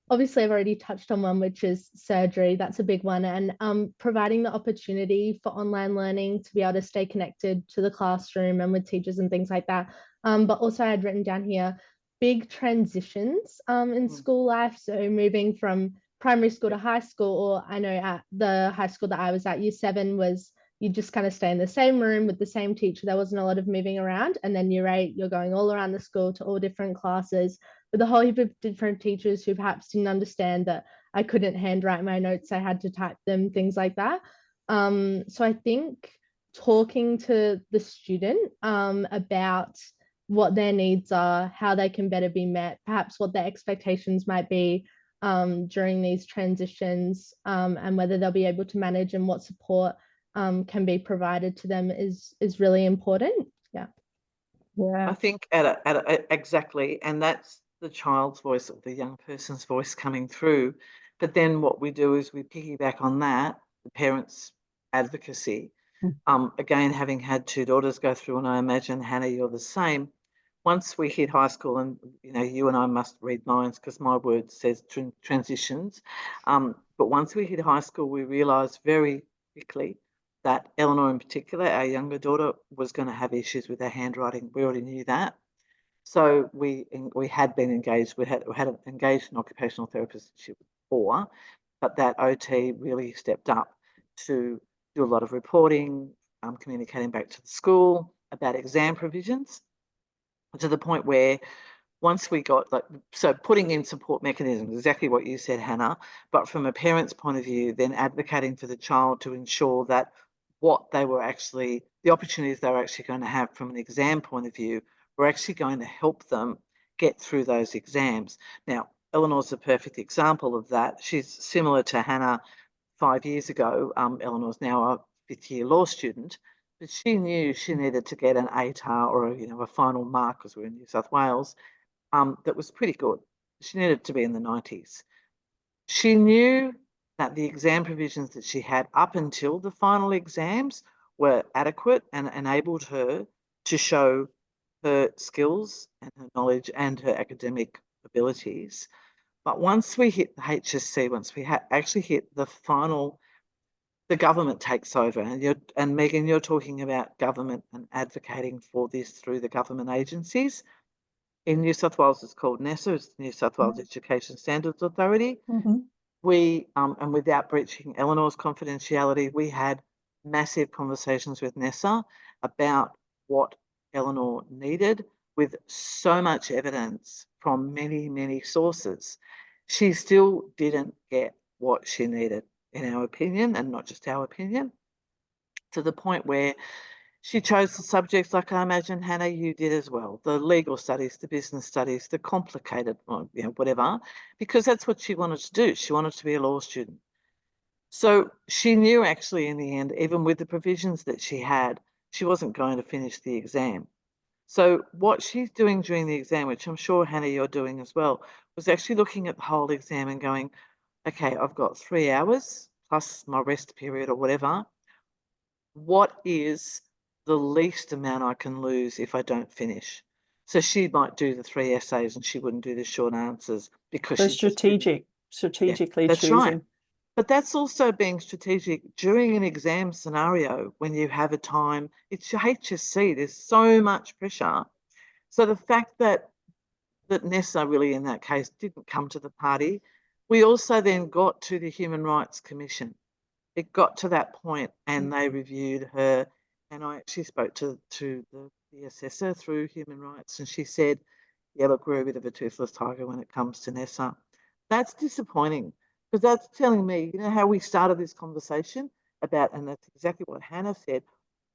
Obviously I've already touched on one, which is surgery. That's a big one. And providing the opportunity for online learning to be able to stay connected to the classroom and with teachers and things like that. But also I had written down here big transitions in school life. So moving from primary school to high school, or I know at the high school that I was at, year 7 was you just kind of stay in the same room with the same teacher. There wasn't a lot of moving around. And then year 8, you're going all around the school to all different classes with a whole heap of different teachers who perhaps didn't understand that I couldn't handwrite my notes. I had to type them, things like that. So I think talking to the student about what their needs are, how they can better be met, perhaps what their expectations might be during these transitions, and whether they'll be able to manage and what support can be provided to them is really important. Yeah. I think exactly, and that's the child's voice or the young person's voice coming through. But then what we do is we piggyback on that, the parents' advocacy. Again, having had 2 daughters go through, and I imagine, Hannah, you're the same. Once we hit high school, and you and I must read minds because my word says transitions. But once we hit high school, we realised very quickly that Eleanor in particular, our younger daughter, was going to have issues with her handwriting. We already knew that. So we had been engaged. We had engaged an occupational therapist before, but that OT really stepped up to do a lot of reporting, communicating back to the school about exam provisions, to the point where once we got so putting in support mechanisms, exactly what you said, Hannah, but from a parent's point of view, then advocating for the child to ensure that the opportunities they were actually going to have from an exam point of view were actually going to help them get through those exams. Now, Eleanor's a perfect example of that. She's similar to Hannah 5 years ago. Eleanor's now a 5th year law student, but she knew she needed to get an ATAR or a final mark, because we're in New South Wales, that was pretty good. She needed to be in the 90s. She knew that the exam provisions that she had up until the final exams were adequate and enabled her to show her skills and her knowledge and her academic abilities. But once we hit the HSC, once we actually hit the final, the government takes over. And Megan, you're talking about government and advocating for this through the government agencies. In New South Wales, it's called NESA, it's the New South Wales Education Standards Authority. We, and without breaching Eleanor's confidentiality, we had massive conversations with NESA about what Eleanor needed, with so much evidence from many, many sources. She still didn't get what she needed, in our opinion, and not just our opinion, to the point where she chose the subjects like I imagine, Hannah, you did as well, the legal studies, the business studies, the complicated, whatever, because that's what she wanted to do. She wanted to be a law student. So she knew actually in the end, even with the provisions that she had, she wasn't going to finish the exam. So what she's doing during the exam, which I'm sure, Hannah, you're doing as well, was actually looking at the whole exam and going, okay, I've got 3 hours plus my rest period or whatever. What is the least amount I can lose if I don't finish? So she might do the 3 essays and she wouldn't do the short answers because So she's strategically that's choosing. right. But that's also being strategic during an exam scenario when you have a time. It's your HSC. There's so much pressure. So the fact that NESA really in that case didn't come to the party, we also then got to the Human Rights Commission. It got to that point and they reviewed her, and I actually spoke to the assessor through Human Rights, and she said, yeah, look, we're a bit of a toothless tiger when it comes to NESA. That's disappointing, because that's telling me, how we started this conversation about, and that's exactly what Hannah said,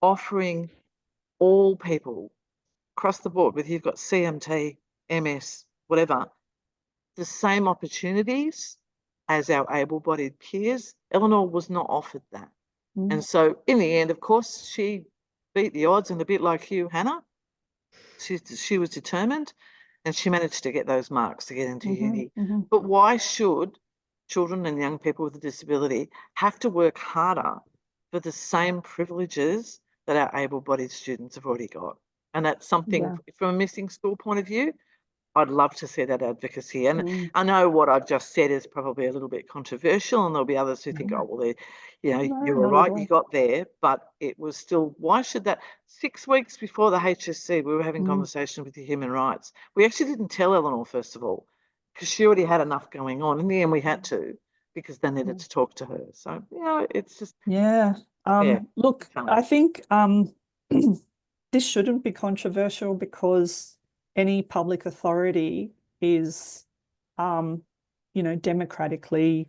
offering all people across the board, whether you've got CMT, MS, whatever, the same opportunities as our able-bodied peers. Eleanor was not offered that. And so in the end, of course, she beat the odds, and a bit like you, Hannah, she was determined. and she managed to get those marks to get into uni. Mm-hmm. But why should children and young people with a disability have to work harder for the same privileges that our able-bodied students have already got? And that's something from a missing school point of view, I'd love to see that advocacy. And I know what I've just said is probably a little bit controversial, and there'll be others who think, oh, well, you're all right, you got there. But it was still, why should that? 6 weeks before the HSC, we were having conversation with the human rights. We actually didn't tell Eleanor, first of all, because she already had enough going on. In the end, we had to, because they needed to talk to her. So, it's just... Look, I think this shouldn't be controversial, because any public authority is, democratically,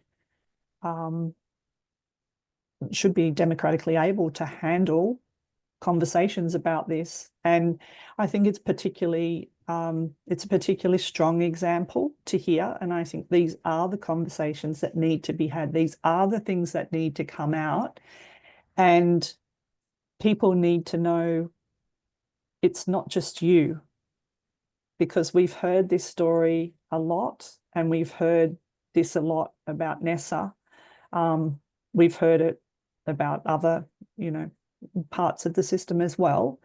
should be democratically able to handle conversations about this. And I think it's a particularly strong example to hear. And I think these are the conversations that need to be had. These are the things that need to come out. And people need to know it's not just you, because we've heard this story a lot, and we've heard this a lot about Nessa. We've heard it about other, parts of the system as well.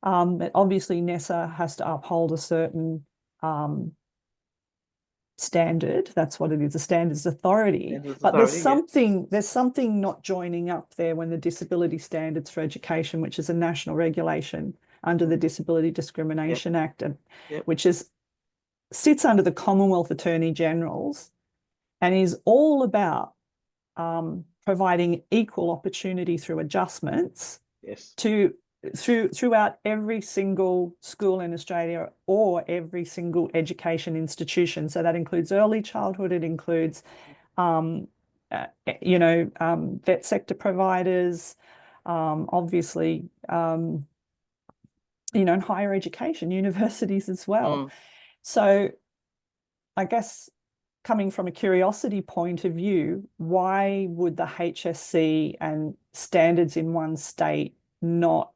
But obviously Nessa has to uphold a certain standard. That's what it is, a standards authority. But there's something not joining up there when the Disability Standards for Education, which is a national regulation under the Disability Discrimination Act, which sits under the Commonwealth Attorney Generals, and is all about providing equal opportunity through adjustments throughout every single school in Australia, or every single education institution. So that includes early childhood, it includes vet sector providers, obviously, and higher education, universities as well. So I guess, coming from a curiosity point of view, why would the HSC and standards in one state not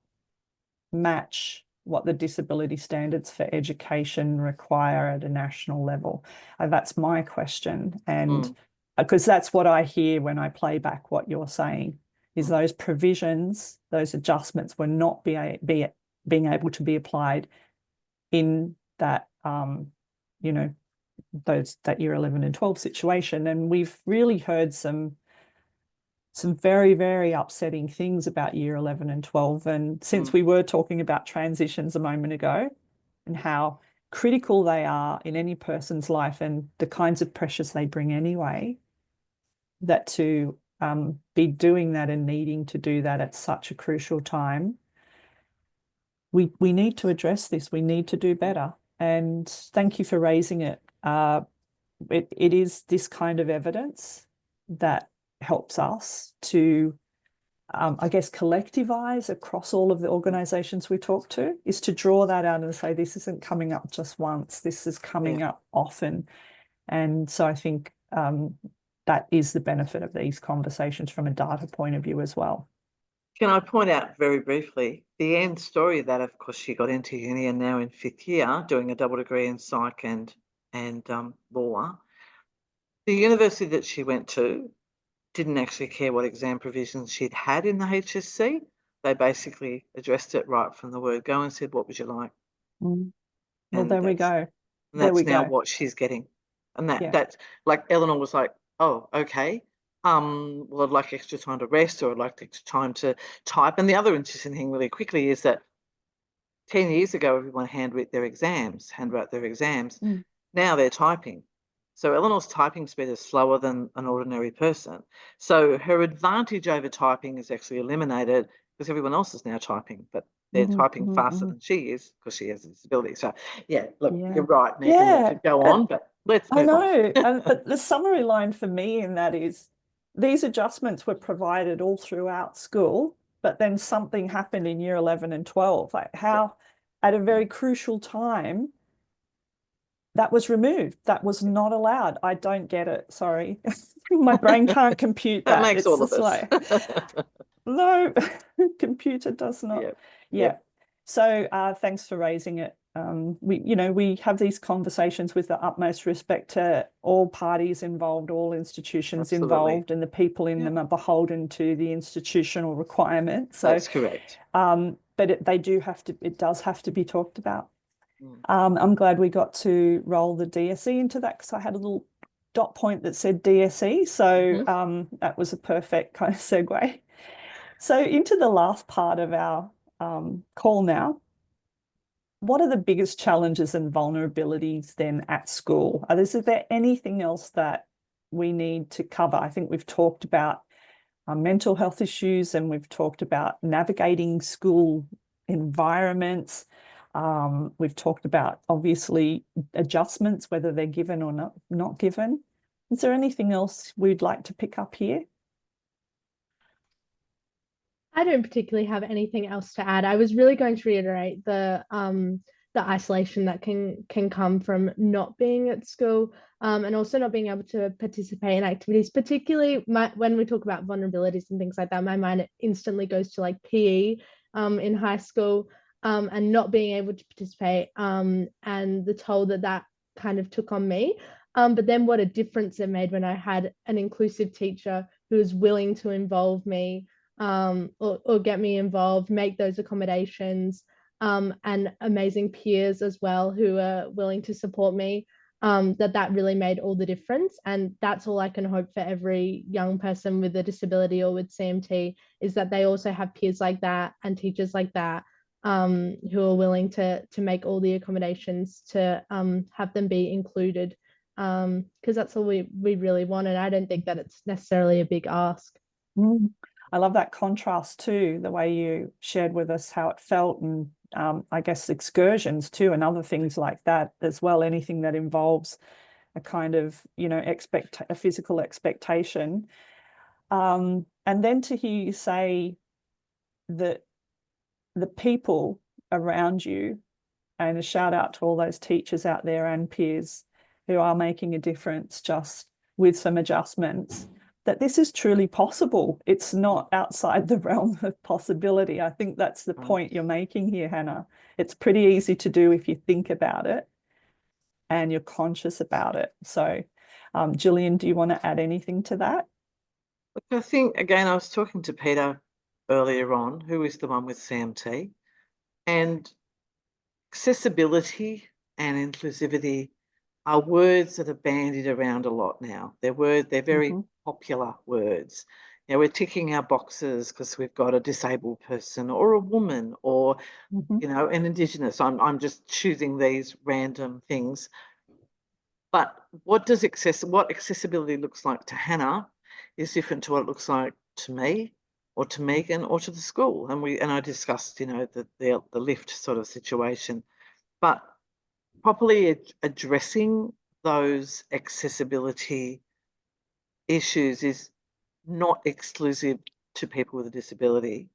match what the disability standards for education require at a national level? That's my question. And because that's what I hear when I play back what you're saying, is those provisions, those adjustments were not being able to be applied in that, that year 11 and 12 situation. And we've really heard some very, very upsetting things about year 11 and 12. And since we were talking about transitions a moment ago, and how critical they are in any person's life, and the kinds of pressures they bring anyway, that to be doing that and needing to do that at such a crucial time, we need to address this. We need to do better. And thank you for raising it. It is this kind of evidence that helps us to, I guess, collectivise across all of the organisations we talk to, is to draw that out and say, this isn't coming up just once, this is coming up often. And so I think that is the benefit of these conversations from a data point of view as well. Can I point out very briefly the end story of that? Of course, she got into uni and now in 5th year doing a double degree in psych and law. The university that she went to didn't actually care what exam provisions she'd had in the HSC. They basically addressed it right from the word go and said, what would you like? Well, there we go. And that's now what she's getting. And that's like, Eleanor was like, oh, okay. Well, I'd like extra time to rest, or I'd like extra time to type. And the other interesting thing really quickly is that 10 years ago, everyone handwrote their exams. Now they're typing. So Eleanor's typing speed is slower than an ordinary person. So her advantage over typing is actually eliminated, because everyone else is now typing, but they're typing faster than she is, because she has a disability. So, you're right, Megan, we could go on, but let's move on. But the summary line for me in that is, these adjustments were provided all throughout school, but then something happened in year 11 and 12. Like how, at a very crucial time, that was removed. That was not allowed. I don't get it. Sorry. My brain can't compute that. That makes all of us. No, computer does not. So thanks for raising it. we have these conversations with the utmost respect to all parties involved, all institutions Absolutely. involved, and the people in them are beholden to the institutional requirements. So That's correct. but it does have to be talked about. I'm glad we got to roll the DSE into that, because I had a little dot point that said DSE. So that was a perfect kind of segue. So into the last part of our call now. What are the biggest challenges and vulnerabilities then at school? Is there anything else that we need to cover? I think we've talked about mental health issues, and we've talked about navigating school environments. We've talked about, obviously, adjustments, whether they're given or not given. Is there anything else we'd like to pick up here? I don't particularly have anything else to add. I was really going to reiterate the isolation that can come from not being at school, and also not being able to participate in activities, particularly when we talk about vulnerabilities and things like that. My mind instantly goes to like PE in high school, and not being able to participate, and the toll that kind of took on me. But then what a difference it made when I had an inclusive teacher who was willing to involve me, or get me involved, make those accommodations, and amazing peers as well who are willing to support me. That really made all the difference. And that's all I can hope for every young person with a disability or with CMT, is that they also have peers like that and teachers like that, who are willing to make all the accommodations to have them be included, because that's all we really want. And I don't think that it's necessarily a big ask. I love that contrast too, the way you shared with us how it felt, and I guess excursions too, and other things like that as well. Anything that involves a kind of, a physical expectation. And then to hear you say that the people around you, and a shout out to all those teachers out there and peers who are making a difference just with some adjustments, that this is truly possible. It's not outside the realm of possibility. I think that's the point you're making here, Hannah. It's pretty easy to do if you think about it and you're conscious about it. So, Jillian, do you want to add anything to that? Look, I think, again, I was talking to Peter earlier on, who is the one with CMT, and accessibility and inclusivity are words that are bandied around a lot now. They're very popular words. We're ticking our boxes because we've got a disabled person or a woman or, an Indigenous. I'm just choosing these random things. But what accessibility looks like to Hannah is different to what it looks like to me or to Megan or to the school. And I discussed, the lift sort of situation. But properly addressing those accessibility issues is not exclusive to people with a disability.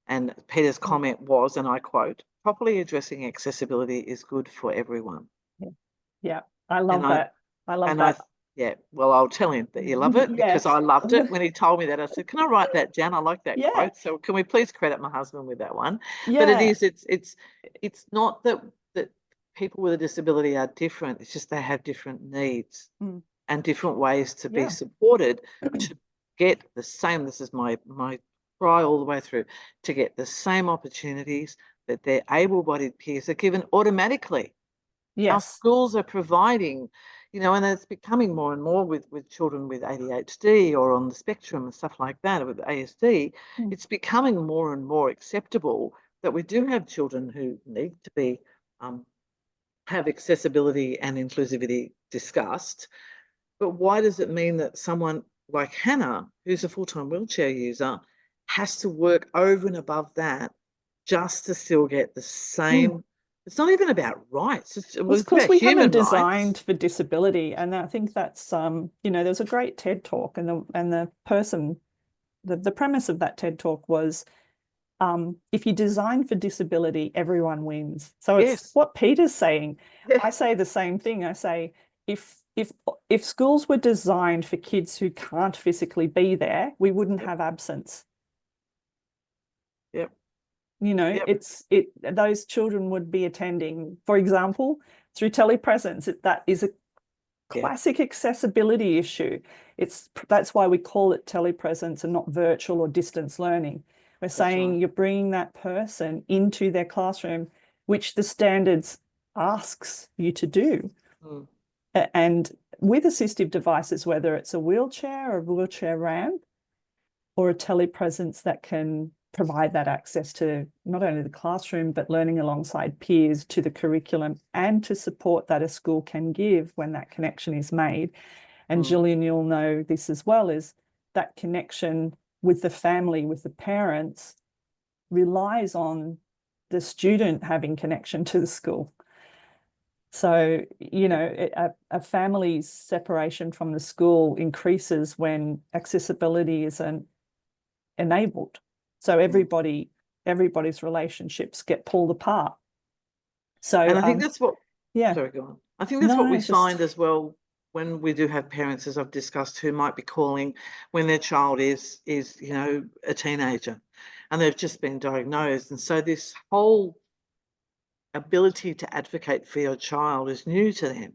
And Peter's comment was, and I quote, properly addressing accessibility is good for everyone. Yeah, I love that. I love that. Well, I'll tell him that you love it, because I loved it when he told me that. I said, can I write that down? I like that quote. So can we please credit my husband with that one? Yeah. But it's not that people with a disability are different. It's just they have different needs and different ways to be supported to get the same. This is my cry all the way through, to get the same opportunities that their able-bodied peers are given automatically. Yes. Our schools are providing, and it's becoming more and more with children with ADHD or on the spectrum and stuff like that, with ASD. It's becoming more and more acceptable that we do have children who need to be have accessibility and inclusivity discussed. But why does it mean that someone like Hannah, who's a full-time wheelchair user, has to work over and above that just to still get the same? It's not even about rights. It's because we haven't designed for disability, and I think that's there's a great TED talk, and the premise of that TED talk was, if you design for disability, everyone wins. So it's what Peter's saying. I say the same thing. I say, if schools were designed for kids who can't physically be there, we wouldn't have absence. Yep. You know, Yep. those children would be attending, for example, through telepresence. That is a classic accessibility issue. That's why we call it telepresence and not virtual or distance learning. We're saying right. you're bringing that person into their classroom, which the standards asks you to do. Mm. And with assistive devices, whether it's a wheelchair or a wheelchair ramp or a telepresence that can provide that access to not only the classroom, but learning alongside peers, to the curriculum, and to support that a school can give when that connection is made. And Jillian, you'll know this as well, is that connection with the family, with the parents, relies on the student having connection to the school. So, you know, a family's separation from the school increases when accessibility isn't enabled. So everybody's relationships get pulled apart. So, and I think that's what, yeah. sorry, go on. I think that's what we just find as well when we do have parents, as I've discussed, who might be calling when their child is you know, a teenager and they've just been diagnosed. And so this whole ability to advocate for your child is new to them.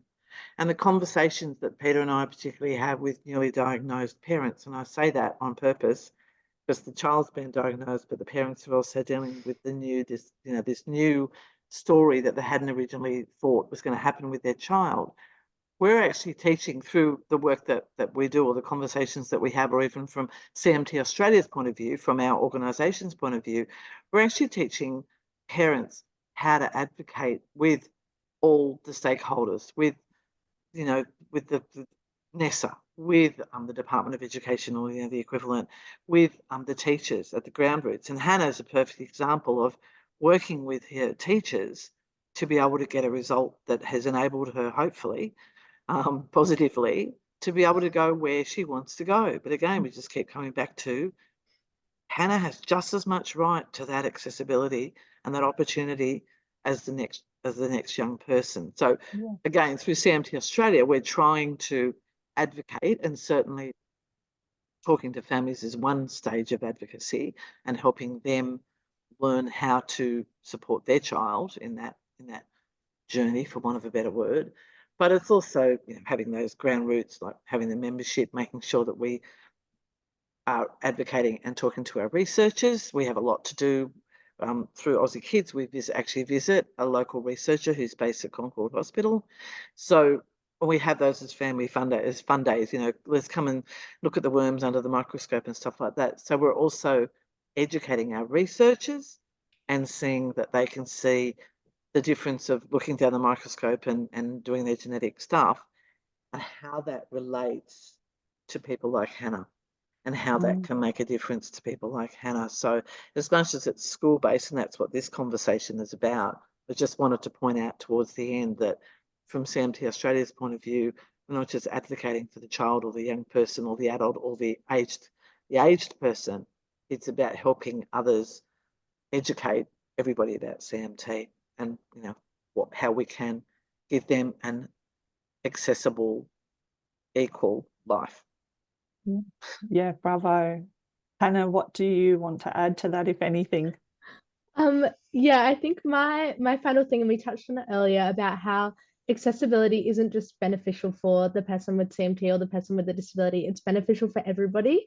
And the conversations that Peter and I particularly have with newly diagnosed parents, and I say that on purpose because the child's been diagnosed, but the parents are also dealing with this new story that they hadn't originally thought was going to happen with their child. We're actually teaching through the work that we do, or the conversations that we have, or even from CMT Australia's point of view, from our organisation's point of view, we're actually teaching parents how to advocate with all the stakeholders, with with the NESA, with the Department of Education, or the equivalent, with the teachers at the ground roots. And Hannah's a perfect example of working with her teachers to be able to get a result that has enabled her, hopefully, positively, to be able to go where she wants to go. But again, we just keep coming back to Hannah has just as much right to that accessibility and that opportunity as the next young person. So again, through CMT Australia, we're trying to advocate, and certainly talking to families is one stage of advocacy, and helping them learn how to support their child in that journey, for want of a better word. But it's also, having those ground roots, like having the membership, making sure that we are advocating and talking to our researchers. We have a lot to do through Aussie Kids. We actually visit a local researcher who's based at Concord Hospital. So we have those as family fun days, let's come and look at the worms under the microscope and stuff like that. So we're also educating our researchers and seeing that they can see the difference of looking down the microscope and doing their genetic stuff, and how that relates to people like Hannah, and how that can make a difference to people like Hannah. So as much as it's school-based, and that's what this conversation is about, I just wanted to point out towards the end that from CMT Australia's point of view, we're not just advocating for the child or the young person or the adult or the aged person. It's about helping others educate everybody about CMT, and how we can give them an accessible, equal life. Yeah, bravo. Hannah, what do you want to add to that, if anything? Yeah, I think my final thing, and we touched on it earlier, about how accessibility isn't just beneficial for the person with CMT or the person with a disability, it's beneficial for everybody.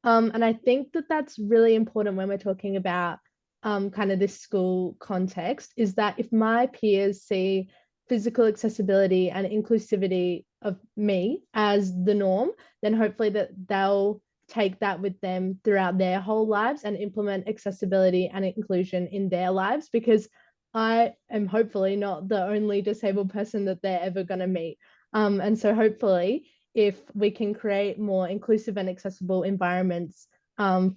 And I think that that's really important when we're talking about kind of this school context, is that if my peers see physical accessibility and inclusivity of me as the norm, then hopefully that they'll take that with them throughout their whole lives and implement accessibility and inclusion in their lives, because I am hopefully not the only disabled person that they're ever going to meet. And so hopefully, if we can create more inclusive and accessible environments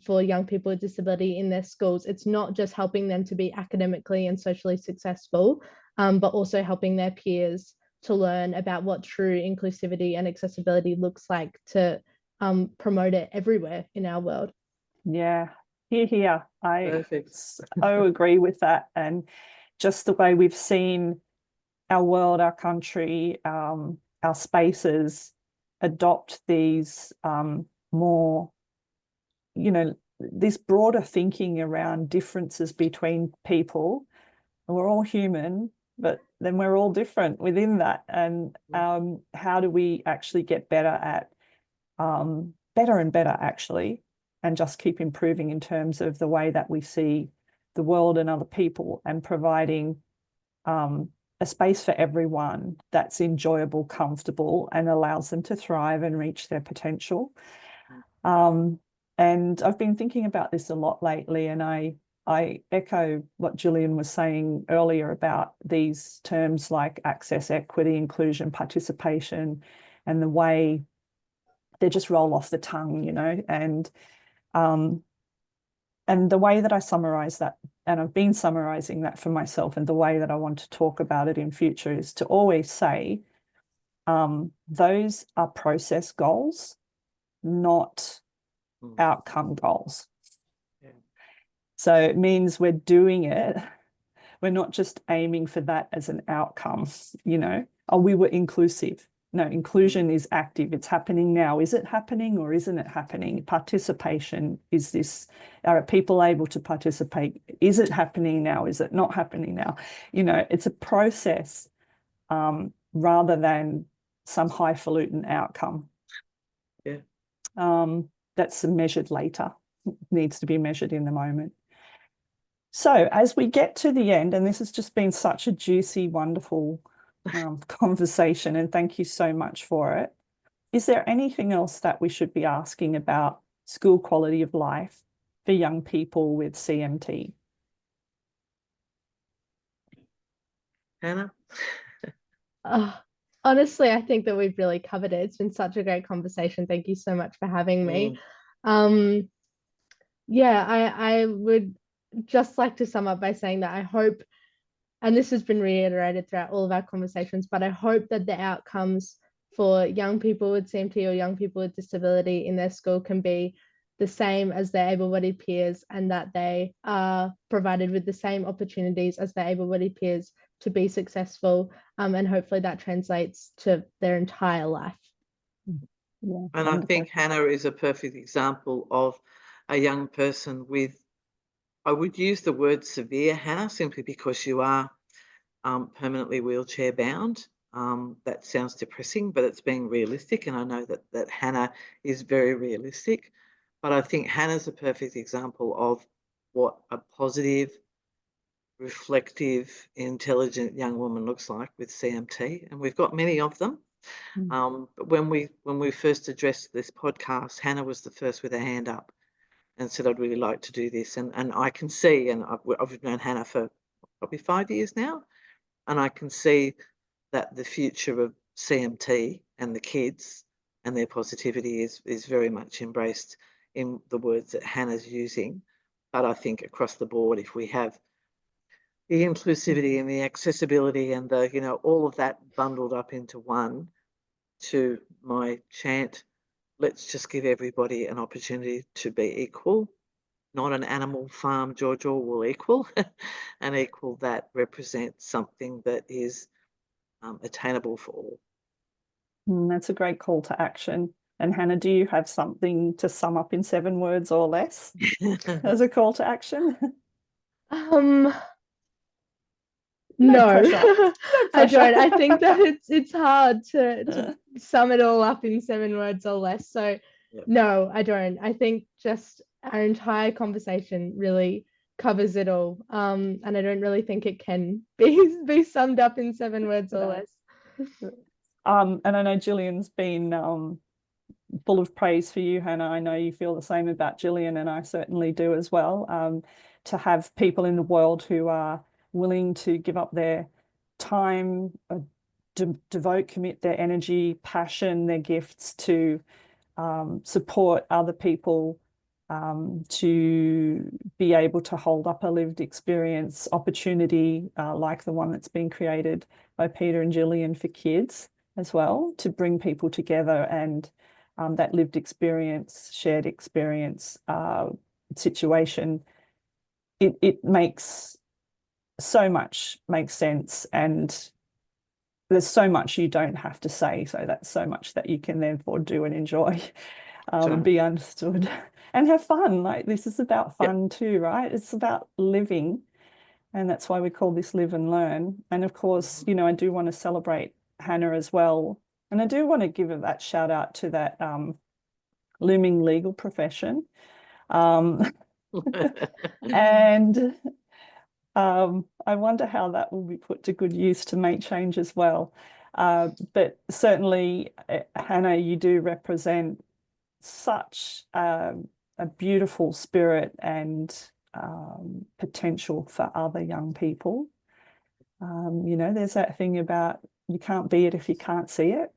for young people with disability in their schools, it's not just helping them to be academically and socially successful, but also helping their peers to learn about what true inclusivity and accessibility looks like, to promote it everywhere in our world. Yeah, here. I Perfect. so agree with that. And just the way we've seen our world, our country, our spaces adopt these more, this broader thinking around differences between people. We're all human, but then we're all different within that. And how do we actually get better at better and better, actually, and just keep improving in terms of the way that we see the world and other people, and providing a space for everyone that's enjoyable, comfortable, and allows them to thrive and reach their potential. And I've been thinking about this a lot lately, and I echo what Jillian was saying earlier about these terms like access, equity, inclusion, participation, and the way they just roll off the tongue, and the way that I summarize that, and I've been summarizing that for myself, and the way that I want to talk about it in future is to always say those are process goals, not outcome goals. Yeah. So it means we're doing it. We're not just aiming for that as an outcome, oh, we were inclusive. No, inclusion is active. It's happening now. Is it happening or isn't it happening? Participation, are people able to participate? Is it happening now? Is it not happening now? It's a process rather than some highfalutin outcome. Yeah. That's measured later. It needs to be measured in the moment. So as we get to the end, and this has just been such a juicy, wonderful conversation, and thank you so much for it. Is there anything else that we should be asking about school quality of life for young people with CMT? Hannah? Honestly, I think that we've really covered it. It's been such a great conversation. Thank you so much for having me. Yeah, I would just like to sum up by saying that I hope, and this has been reiterated throughout all of our conversations, but I hope that the outcomes for young people with CMT or young people with disability in their school can be the same as their able-bodied peers, and that they are provided with the same opportunities as their able-bodied peers to be successful, and hopefully that translates to their entire life. Yeah, and I think Hannah is a perfect example of a young person with, I would use the word severe, Hannah, simply because you are permanently wheelchair bound. That sounds depressing, but it's being realistic, and I know that Hannah is very realistic. But I think Hannah's a perfect example of what a positive, reflective, intelligent young woman looks like with CMT, and we've got many of them. But when we first addressed this podcast, Hannah was the first with her hand up and said, I'd really like to do this. And I can see, and I've known Hannah for probably 5 years now, and I can see that the future of CMT and the kids and their positivity is very much embraced in the words that Hannah's using. But I think across the board, if we have the inclusivity and the accessibility and the, all of that bundled up into one, to my chant, let's just give everybody an opportunity to be equal, not an animal farm, George Orwell equal, an equal that represents something that is attainable for all. That's a great call to action. And Hannah, do you have something to sum up in 7 words or less as a call to action? No, I don't. I think that it's hard to sum it all up in 7 words or less. So no, I don't. I think just our entire conversation really covers it all. And I don't really think it can be summed up in 7 words or less. And I know Jillian's been full of praise for you, Hannah. I know you feel the same about Jillian, and I certainly do as well. To have people in the world who are willing to give up their time, devote, commit their energy, passion, their gifts to support other people, to be able to hold up a lived experience opportunity like the one that's been created by Peter and Jillian for kids as well, to bring people together, and that lived experience, shared experience situation, it makes sense, and there's so much you don't have to say, so that's so much that you can therefore do and enjoy. Sure. and be understood and have fun. Like, this is about fun too, right? It's about living. And that's why we call this Live and Learn. And of course, I do want to celebrate Hannah as well. And I do want to give that shout out to that looming legal profession. And I wonder how that will be put to good use to make change as well. But certainly, Hannah, you do represent such a beautiful spirit and potential for other young people. There's that thing about you can't be it if you can't see it.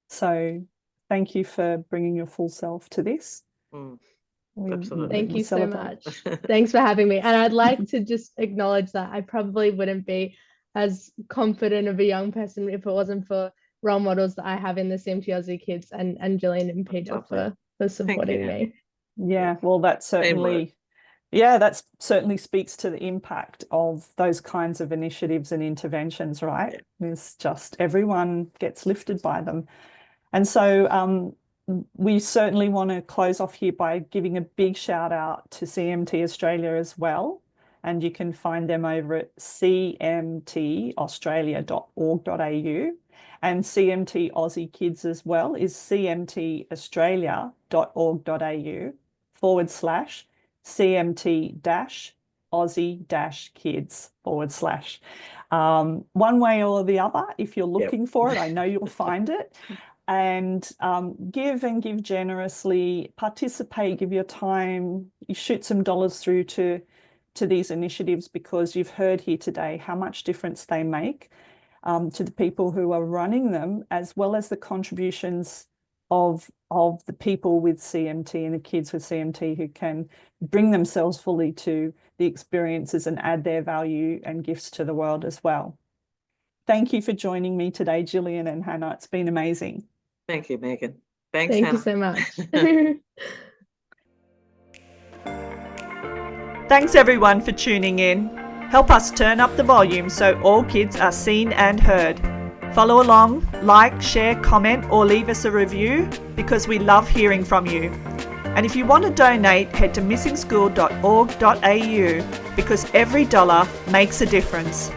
So thank you for bringing your full self to this. Absolutely. Thank you so celebrate. much. Thanks for having me. And I'd like to just acknowledge that I probably wouldn't be as confident of a young person if it wasn't for role models that I have in the CMT Aussie Kids and Jillian and Peter for supporting me. Yeah, well, that certainly speaks to the impact of those kinds of initiatives and interventions, right? It's just everyone gets lifted by them. And so we certainly want to close off here by giving a big shout out to CMT Australia as well. And you can find them over at cmtaustralia.org.au. And CMT Aussie Kids as well is cmtaustralia.org.au/CMT-Aussie-Kids/. One way or the other, if you're looking for it, I know you'll find it. And give generously, participate, give your time, you shoot some dollars through to these initiatives, because you've heard here today how much difference they make to the people who are running them, as well as the contributions of the people with CMT and the kids with CMT who can bring themselves fully to the experiences and add their value and gifts to the world as well. Thank you for joining me today, Jillian and Hannah. It's been amazing. Thank you, Megan. Thanks, Thank Hannah. you so much. Thanks everyone for tuning in. Help us turn up the volume so all kids are seen and heard. Follow along, like, share, comment, or leave us a review, because we love hearing from you. And if you want to donate, head to MissingSchool.org.au, because every dollar makes a difference.